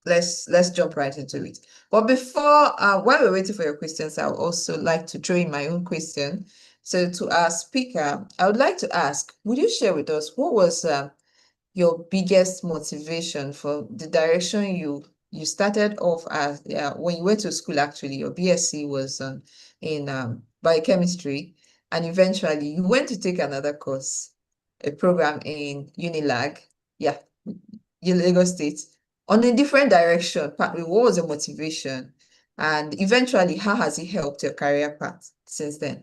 let's jump right into it. But before, while we're waiting for your questions, I would also like to throw in my own question. So to our speaker, I would like to ask, would you share with us what was your biggest motivation for the direction you started off as when you went to school? Actually, your BSc was in biochemistry, and eventually you went to take another course, a program in Unilag, yeah, Lagos State, on a different direction. Partly, what was the motivation, and eventually, how has it helped your career path since then?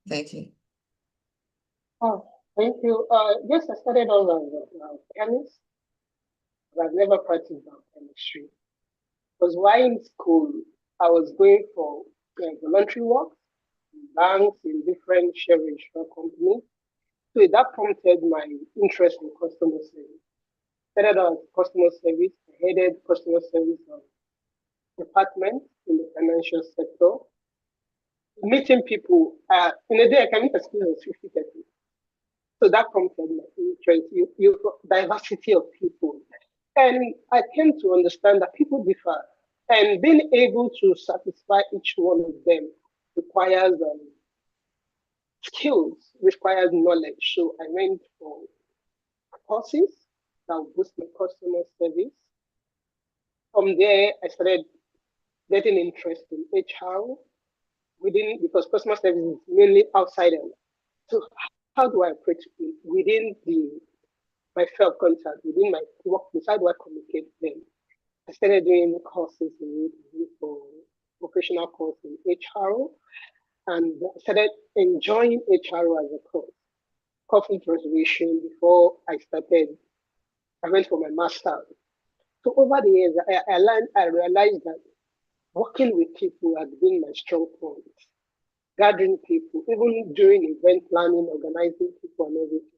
Thank you. Oh, thank you. Yes, I started off as a chemist, but I've never practiced biochemistry. Because while in school, I was going for voluntary work in banks, in different share registrar companies. So that prompted my interest in customer service. Started out as customer service, I headed customer service department in the financial sector. Meeting people, in a day I can meet as few as 50 people. So that prompted my interest, diversity of people. And I came to understand that people differ. And being able to satisfy each one of them requires skills, requires knowledge. So I went for courses that will boost my customer service. From there, I started getting interest in HR because customer service is mainly outside. So how do I approach it within my self contact, within my workplace? How do I communicate with them? I started doing courses for professional course in HR, and started enjoying HR as a course. Conflict resolution before I went for my master's. So over the years, I realized that working with people has been my strong point. Gathering people, even during event planning, organizing people and everything.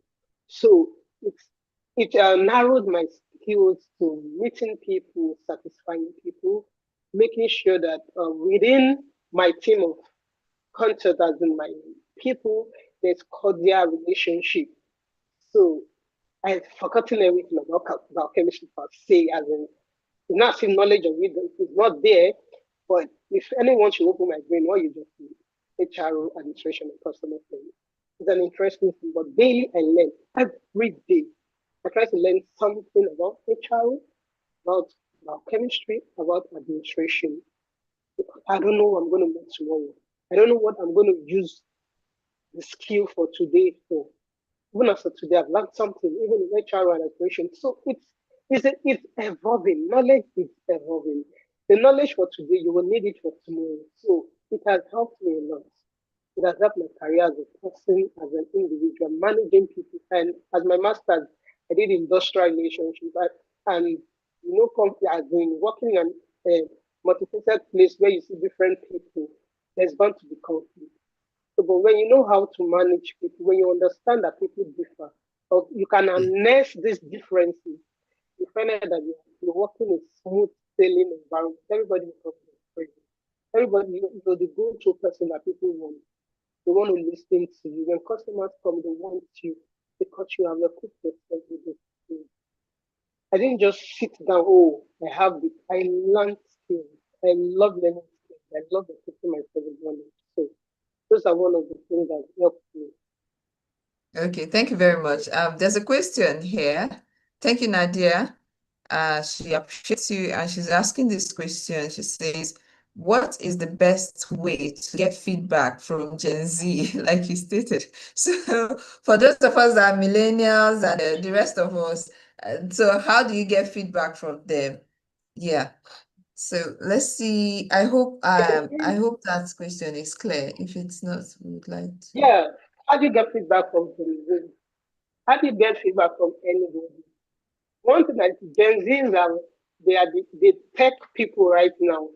So it narrowed my skills to meeting people, satisfying people, making sure that within my team of contact, as in my people, there's cordial relationship. So I've forgotten everything about chemistry per se, as in not seeing knowledge of it is not there. But if anyone should open my brain, what you just do, HR administration and customer service. It's an interesting thing, but daily I learn every day. I try to learn something about HR, about chemistry, about administration. I don't know what I'm going to make tomorrow. I don't know what I'm going to use the skill for today for. Even after today, I've learned something, even in HR and administration. So it's evolving. Knowledge is evolving. The knowledge for today, you will need it for tomorrow. So it has helped me a lot. It has helped my career as a person, as an individual, managing people. And as my master's, I did industrial relationship. And I've been working in a multifaceted place where you see different people. There's bound to be conflict. So, but when you know how to manage people, when you understand that people differ, or you can harness these differences, you find out that you're working in smooth sailing environment. Everybody is crazy. Everybody, you're the go-to person that people want. They want to listen to you. When customers come, they want you because you have a quick response with this. I didn't just sit down, oh, I have this. I learned skills. I love learning skills. I love equipping myself with knowledge. So those are one of the things that helped me. Okay, thank you very much. There's a question here. Thank you, Nadia. She appreciates you and she's asking this question. She says, what is the best way to get feedback from Gen Z, like you stated? So for those of us that are millennials and the rest of us, so how do you get feedback from them? Yeah. So let's see. I hope that question is clear. If it's not, we would like to. Yeah. How do you get feedback from Gen? How do you get feedback from anybody? One thing that Gen Zs are, they are the tech people right now.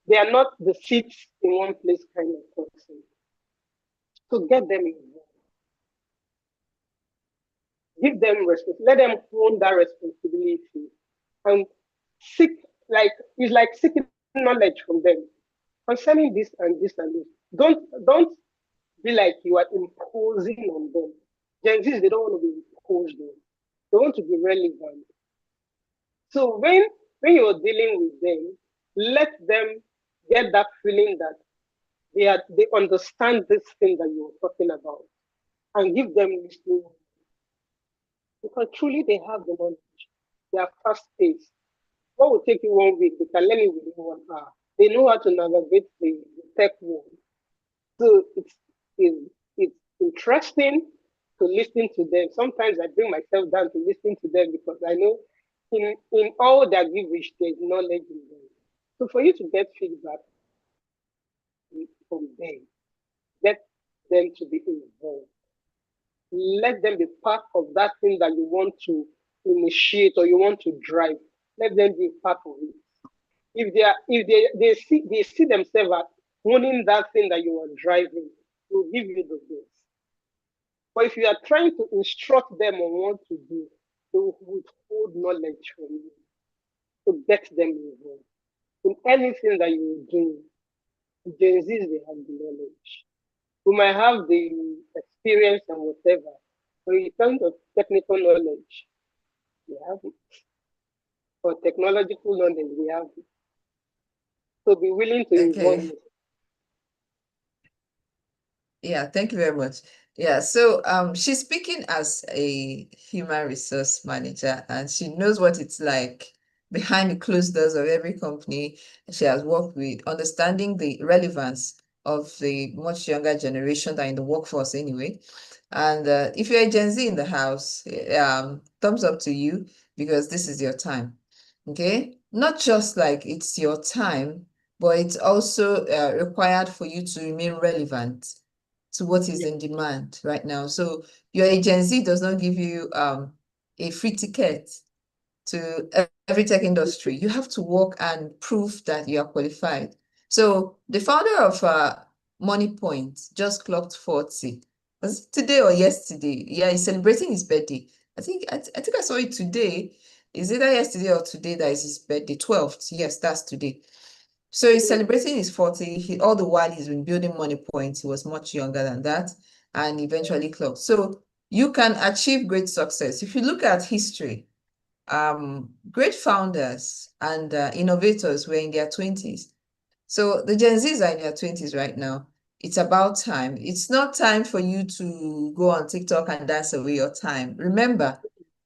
They are not the seats in one place kind of person. So get them involved. Give them respect. Let them own that responsibility and seek, like, it's like seeking knowledge from them concerning this and this and this. Don't be like you are imposing on them. Gen Zs, they don't want to be imposed on. They want to be relevant. So when you're dealing with them, let them get that feeling that they understand this thing that you're talking about, and give them listening, because truly they have the knowledge. They are fast paced. What will take you 1 week, they can learn it within 1 hour. They know how to navigate the tech world. So it's interesting to listen to them. Sometimes I bring myself down to listen to them because I know in all their gibberish there's knowledge in them. So for you to get feedback from them, get them to be involved. Let them be part of that thing that you want to initiate or you want to drive. Let them be part of it. If they see themselves as owning that thing that you are driving, it will give you the best. But if you are trying to instruct them on what to do, they will withhold knowledge from you to get them involved. In anything that you do, Gen Zs, they have the knowledge. We might have the experience and whatever, but in terms of technical knowledge, we have it. For technological knowledge, we have it. So be willing to involve Okay. yourself. Yeah, thank you very much. Yeah, so she's speaking as a human resource manager, and she knows what it's like behind the closed doors of every company she has worked with, understanding the relevance of the much younger generation than in the workforce anyway. And if you're a Gen Z in the house, thumbs up to you, because this is your time. Okay, not just like it's your time, but it's also required for you to remain relevant to what is Yeah. in demand right now. So your agency does not give you a free ticket to every tech industry. You have to work and prove that you are qualified. So the founder of Money Point just clocked 40. Was it today or yesterday? Yeah, he's celebrating his birthday. I think I saw it today. Is it yesterday or today that is his birthday? 12th. Yes, that's today. So he's celebrating his 40. All the while he's been building Money Points. He was much younger than that and eventually clocked. So you can achieve great success. If you look at history, great founders and innovators were in their 20s. So the Gen Zs are in their 20s right now. It's about time. It's not time for you to go on TikTok and dance away your time. Remember,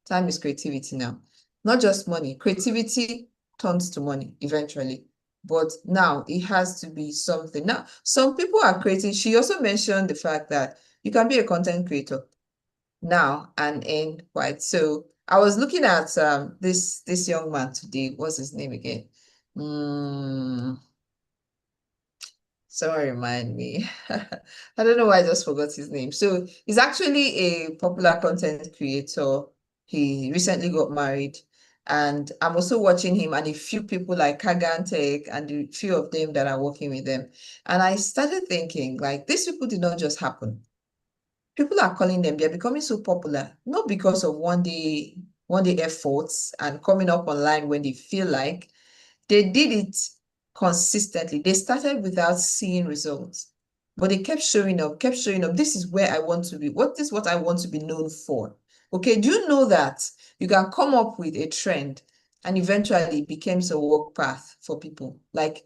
time is creativity now. Not just money. Creativity turns to money eventually. But now it has to be something. Now, some people are creating. She also mentioned the fact that you can be a content creator now and end quite. So I was looking at this young man today. What's his name again? Someone remind me. I don't know why I just forgot his name. So he's actually a popular content creator. He recently got married. And I'm also watching him and a few people like Kagan Tech and a few of them that are working with them. And I started thinking, like, these people did not just happen. People are calling them, they're becoming so popular, not because of one day efforts and coming up online when they feel like. They did it consistently. They started without seeing results, but they kept showing up, kept showing up. This is where I want to be. What is what I want to be known for? Okay, do you know that you can come up with a trend and eventually it becomes a work path for people? Like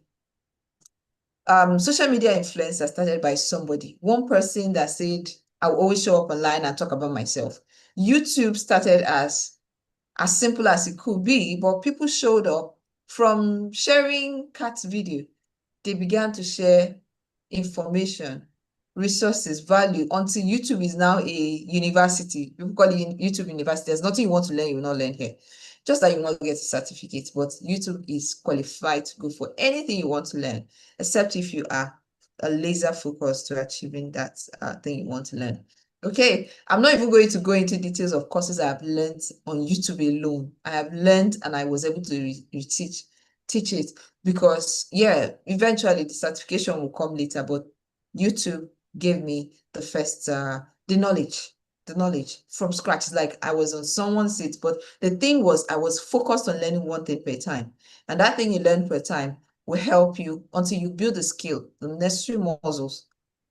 social media influencer started by somebody, one person that said, I will always show up online and talk about myself. YouTube started as simple as it could be, but people showed up from sharing cats video. They began to share information, resources, value, until YouTube is now a university. People call it YouTube University. There's nothing you want to learn, you will not learn here. just that you want to get a certificate, but YouTube is qualified to go for anything you want to learn, except if you are a laser focus to achieving that thing you want to learn. Okay, I'm not even going to go into details of courses I have learned on YouTube alone. I have learned and I was able to teach it because, yeah, eventually the certification will come later, but YouTube gave me the first, the knowledge from scratch. It's like I was on someone's seat, but the thing was I was focused on learning one thing per time. And that thing you learn per time will help you until you build the skill, the necessary muscles,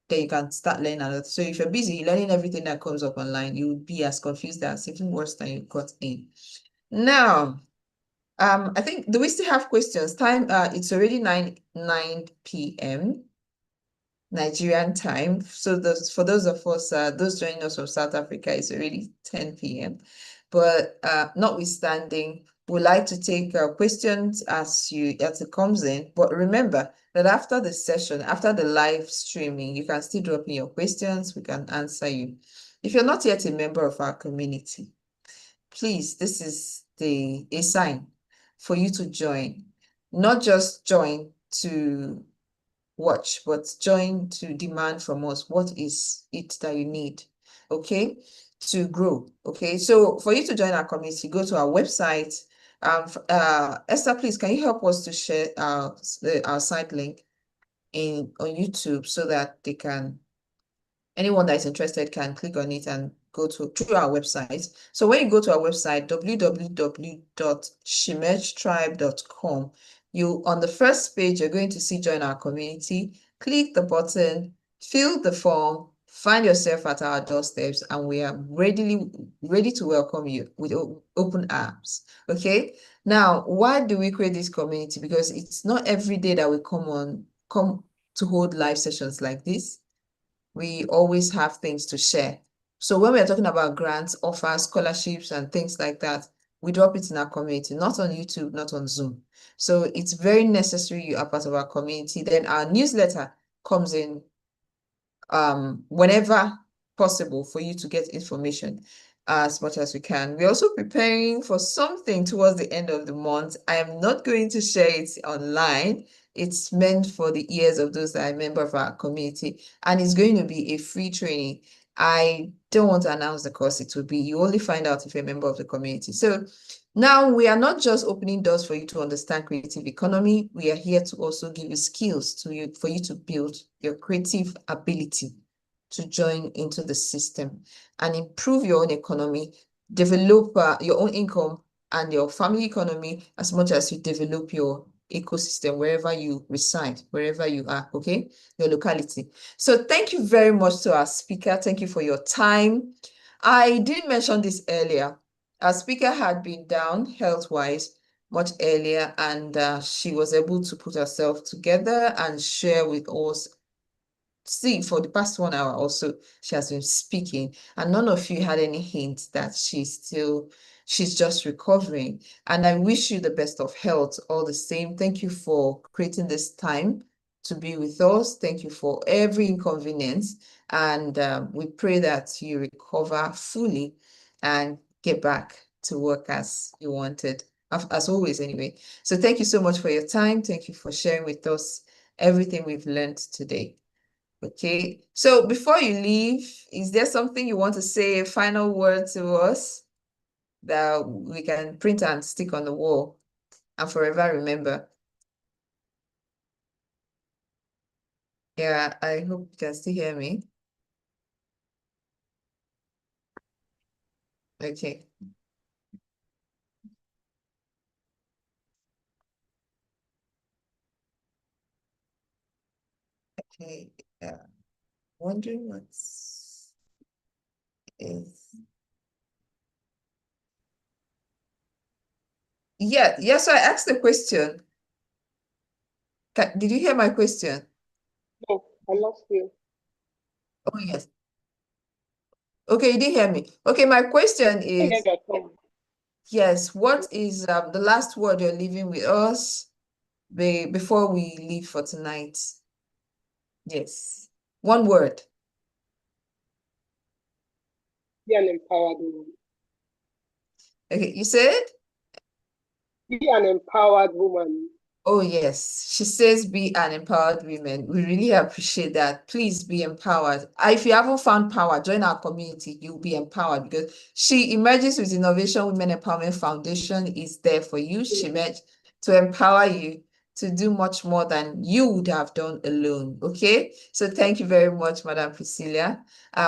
then you can start learning another. So if you're busy learning everything that comes up online, you will be as confused as, even worse than you got in. Now, I think, do we still have questions? Time, it's already 9 p.m. Nigerian time. So for those of us, those joining us from South Africa, it's already 10 p.m. But notwithstanding, we'd like to take questions as it comes in. But remember that after the session, after the live streaming, you can still drop in your questions. We can answer you. If you're not yet a member of our community, please, this is a sign for you to join. Not just join to watch, but join to demand from us what is it that you need, okay, to grow. Okay, so for you to join our community, go to our website. Esther, please, can you help us to share our site link on YouTube so that they can, anyone that is interested can click on it and go through our website. So when you go to our website, www.shimetribe.com, on the first page, you're going to see join our community. Click the button, fill the form, find yourself at our doorsteps, and we are ready to welcome you with open arms. Okay. Now, why do we create this community? Because it's not every day that we come to hold live sessions like this. We always have things to share. So when we're talking about grants, offers, scholarships, and things like that, we drop it in our community, not on YouTube, not on Zoom. So it's very necessary you are part of our community. Then our newsletter comes in whenever possible for you to get information as much as we can. We're also preparing for something towards the end of the month. I am not going to share it online. It's meant for the ears of those that are a member of our community, and it's going to be a free training. I don't want to announce the course it will be. You only find out if you're a member of the community. So now we are not just opening doors for you to understand creative economy. We are here to also give you skills for you to build your creative ability to join into the system and improve your own economy, develop your own income and your family economy as much as you develop your ecosystem wherever you reside, wherever you are, okay, your locality. So thank you very much to our speaker. Thank you for your time. I did mention this earlier. Our speaker had been down health-wise much earlier, and she was able to put herself together and share with us. See, for the past 1 hour also, she has been speaking, and none of you had any hint that she's just recovering. And I wish you the best of health all the same. Thank you for creating this time to be with us. Thank you for every inconvenience. And we pray that you recover fully and get back to work as you wanted, as always anyway. So thank you so much for your time. Thank you for sharing with us everything we've learned today. Okay, so before you leave, is there something you want to say, a final word to us that we can print and stick on the wall and forever remember? Yeah, I hope you can still hear me. Okay. Okay, wondering what is... Yeah, so I asked the question. Did you hear my question? No, I lost you. Oh, yes. Okay, you did hear me. Okay, my question I is, get that one. yes, what is the last word you're leaving with us before we leave for tonight? Yes, one word. Be an empowered woman. Okay, you said? Be an empowered woman. Oh, yes. She says be an empowered woman. We really appreciate that. Please be empowered. If you haven't found power, join our community. You'll be empowered because she emerges with Innovation Women Empowerment Foundation is there for you. She met to empower you to do much more than you would have done alone. Okay. So thank you very much, Madam Priscilla.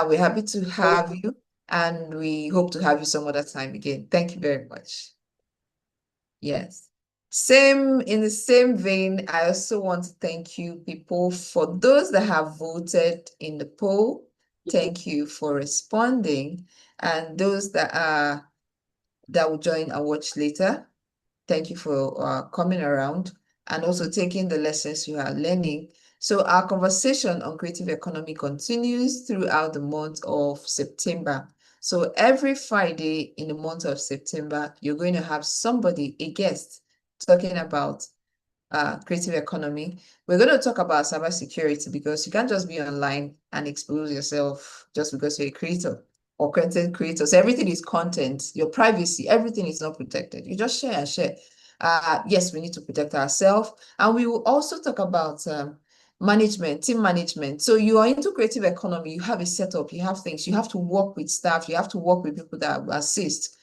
We're happy to have you and we hope to have you some other time again. Thank you very much. Yes. In the same vein, I also want to thank you people for those that have voted in the poll. Thank you for responding. And those that will join and watch later, thank you for coming around and also taking the lessons you are learning. So our conversation on creative economy continues throughout the month of September. So every Friday in the month of September, you're going to have somebody, a guest, talking about creative economy. We're going to talk about cybersecurity because you can't just be online and expose yourself just because you're a creator or content creator. So everything is content, your privacy, everything is not protected. You just share and share. Yes, we need to protect ourselves. And we will also talk about management, team management. So you are into creative economy, you have a setup, you have things, you have to work with staff, you have to work with people that assist.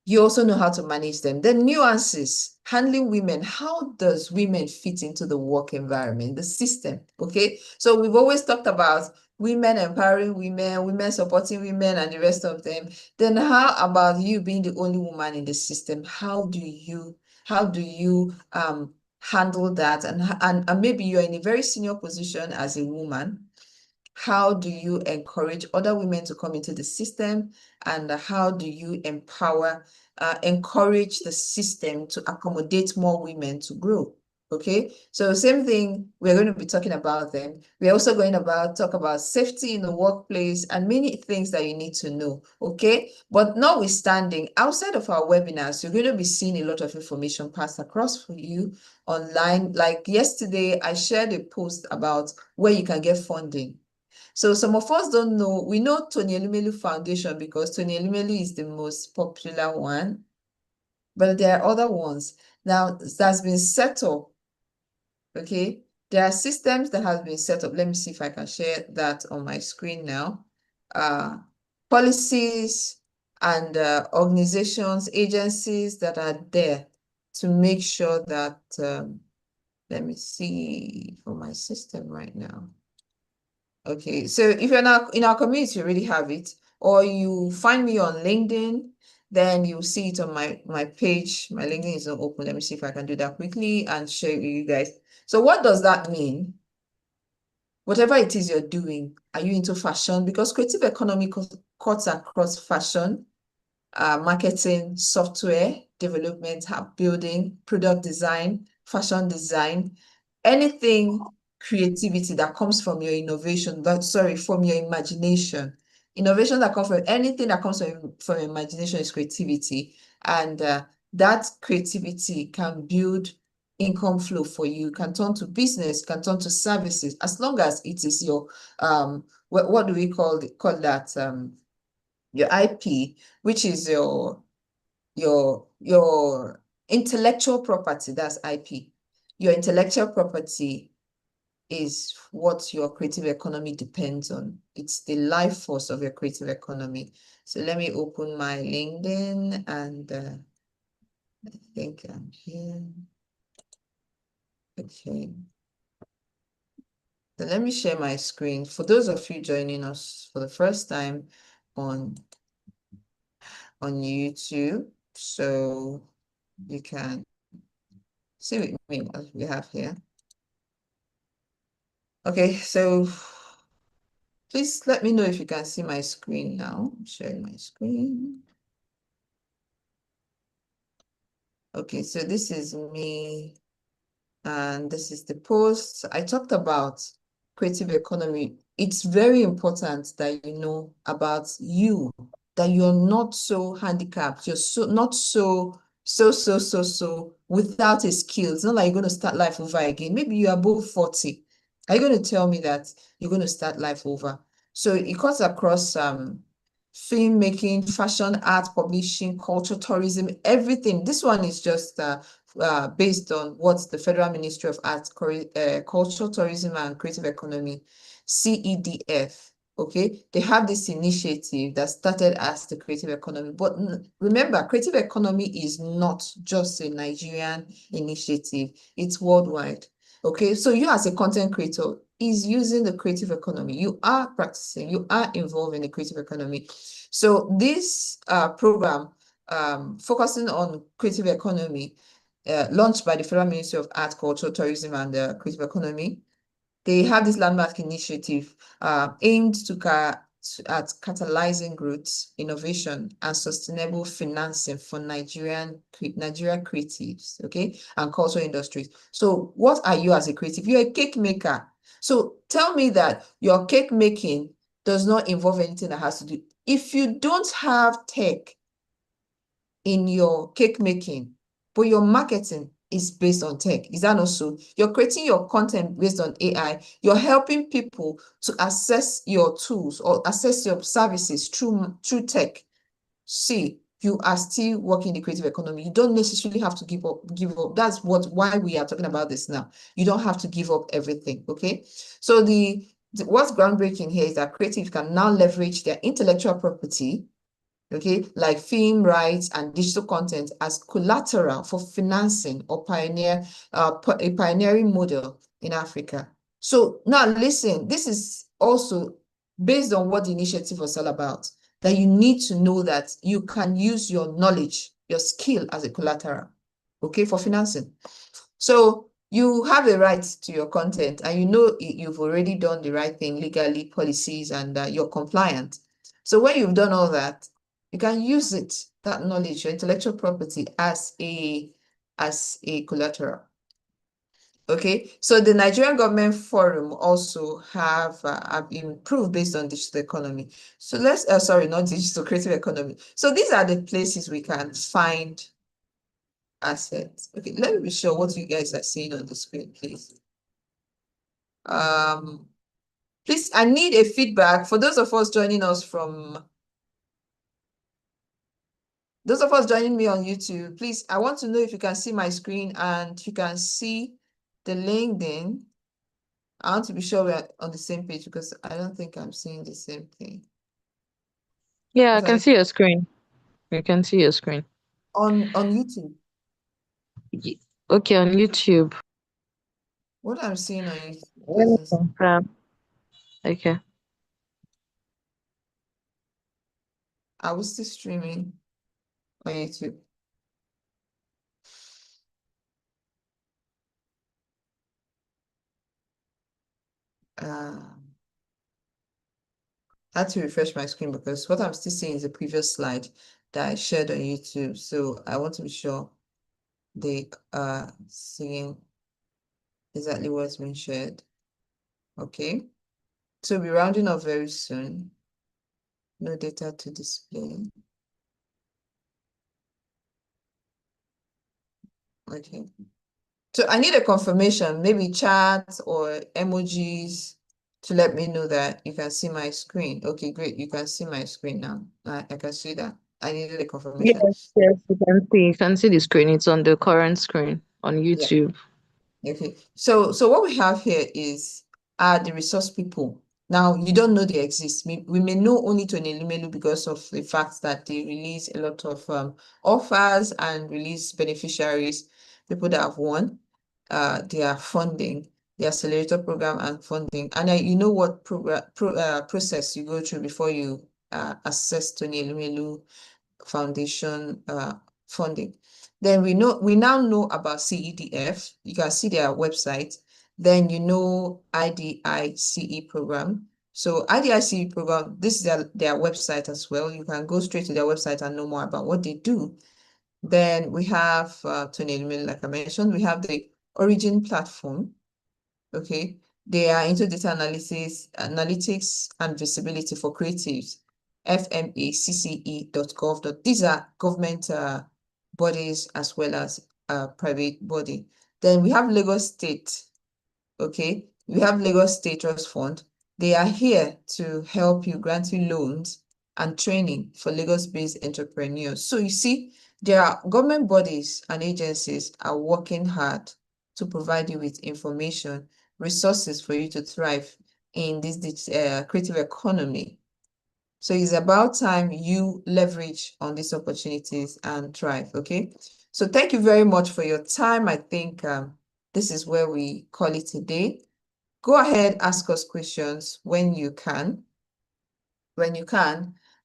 You also know how to manage them. The nuances, handling women. How does women fit into the work environment, the system? Okay. So we've always talked about women empowering women, women supporting women, and the rest of them. Then how about you being the only woman in the system? How do you handle that? And maybe you're in a very senior position as a woman. How do you encourage other women to come into the system? And how do you encourage the system to accommodate more women to grow? Okay, so same thing, we're going to be talking about them. We're also going to talk about safety in the workplace and many things that you need to know, okay? But notwithstanding, outside of our webinars, you're going to be seeing a lot of information passed across for you online. Like yesterday, I shared a post about where you can get funding. So some of us don't know. We know Tony Elumelu Foundation because Tony Elumelu is the most popular one, but there are other ones. Now, that's been set up, okay? There are systems that have been set up. Let me see if I can share that on my screen now. Policies and organizations, agencies that are there to make sure that, let me see for my system right now. Okay, so if you're not in our community, you already have it, or you find me on LinkedIn, then you'll see it on my page. My LinkedIn is not open. Let me see if I can do that quickly and share with you guys. So what does that mean? Whatever it is you're doing, are you into fashion? Because creative economy cuts across fashion, marketing, software development, building, product design, fashion design, anything creativity that comes from your innovation, from your imagination. Innovation that comes from anything that comes from imagination is creativity. And that creativity can build income flow for you, can turn to business, can turn to services, as long as it is your what do we call that? Your IP, which is your intellectual property. That's IP. Your intellectual property is what your creative economy depends on. It's the life force of your creative economy. So let me open my LinkedIn and I think I'm here. Okay. So let me share my screen. For those of you joining us for the first time on YouTube, so you can see with me what we have here. Okay, so please let me know if you can see my screen now. I'm sharing my screen. Okay, so this is me, and this is the post. I talked about creative economy. It's very important that you know about you, that you're not so handicapped. You're not so without a skill. It's not like you're going to start life over again. Maybe you're above 40. Are you going to tell me that you're going to start life over? So it cuts across filmmaking, fashion, art, publishing, culture, tourism, everything. This one is just based on what the Federal Ministry of Arts, Culture, Tourism, and Creative Economy, CEDF, okay? They have this initiative that started as the creative economy. But remember, creative economy is not just a Nigerian initiative. It's worldwide, okay? So you as a content creator is using the creative economy. You are practicing, you are involved in the creative economy. So this program focusing on creative economy, launched by the Federal Ministry of Art, Culture, Tourism, and Creative Economy, they have this landmark initiative aimed at catalyzing growth, innovation, and sustainable financing for Nigeria creatives, okay, and cultural industries. So what are you as a creative? You're a cake maker. So tell me that your cake making does not involve anything that has to do. If you don't have tech in your cake making, but your marketing is based on tech, is that not so? You're creating your content based on AI. You're helping people to access your tools or access your services through tech. See, you are still working the creative economy. You don't necessarily have to give up. That's why we are talking about this now. You don't have to give up everything, okay? So what's groundbreaking here is that creatives can now leverage their intellectual property, okay, like film rights and digital content as collateral for financing or a pioneering model in Africa. So now listen, this is also based on what the initiative was all about, that you need to know that you can use your knowledge, your skill as a collateral, okay, for financing. So you have a right to your content and you know you've already done the right thing legally, policies, and you're compliant. So when you've done all that, you can use it, that knowledge, your intellectual property, as a collateral. Okay, so the Nigerian Government Forum also have improved based on digital economy. So let's, sorry, not digital, creative economy. So these are the places we can find assets. Okay, let me be sure what you guys are seeing on the screen, please. Please, I need a feedback for those of us joining us from those of us joining me on YouTube. Please, I want to know if you can see my screen and you can see the LinkedIn. I want to be sure we're on the same page because I don't think I'm seeing the same thing. Yeah, I can see your screen. You can see your screen. On YouTube. Okay, on YouTube. What I'm seeing on YouTube Let me doesn't. confirm. Okay. I was still streaming on YouTube. I had to refresh my screen because what I'm still seeing is the previous slide that I shared on YouTube. So I want to be sure they are seeing exactly what's been shared. Okay. So we'll be rounding off very soon. No data to display. Okay. So I need a confirmation, maybe chat or emojis to let me know that you can see my screen. Okay, great. You can see my screen now. I can see that. I needed a confirmation. Yes, you can see. You can see the screen. It's on the current screen on YouTube. Okay, so what we have here is the resource people. Now, you don't know they exist. We may know only Tony Elumelu because of the fact that they release a lot of offers and release beneficiaries, people that have won their funding, the accelerator program and funding. And you know what process you go through before you access Tony Elumelu Foundation funding. Then we now know about CEDF. You can see their website. Then you know IDICE program. So IDICE program, this is their website as well. You can go straight to their website and know more about what they do. Then we have Tony Elumelu, like I mentioned. We have the Origin platform. Okay, they are into data analytics and visibility for creatives. fmacce.gov. These are government bodies as well as private body. Then we have Lagos State. Okay, we have Lagos State Trust Fund. They are here to help you grant you loans and training for Lagos-based entrepreneurs. So you see, there are government bodies and agencies are working hard to provide you with information, resources for you to thrive in this creative economy. So it's about time you leverage on these opportunities and thrive, okay? So thank you very much for your time. I think this is where we call it a day. Go ahead, ask us questions when you can,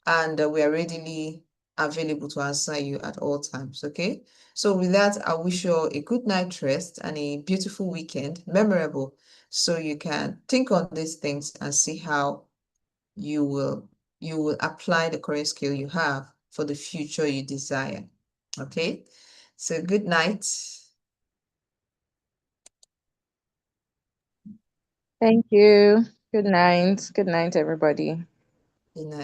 and we are readily available to answer you at all times, okay? So with that, I wish you all a good night rest and a beautiful weekend, memorable, so you can think on these things and see how you will apply the current skill you have for the future you desire. Okay, so good night. Thank you. Good night. Good night, everybody. Good night.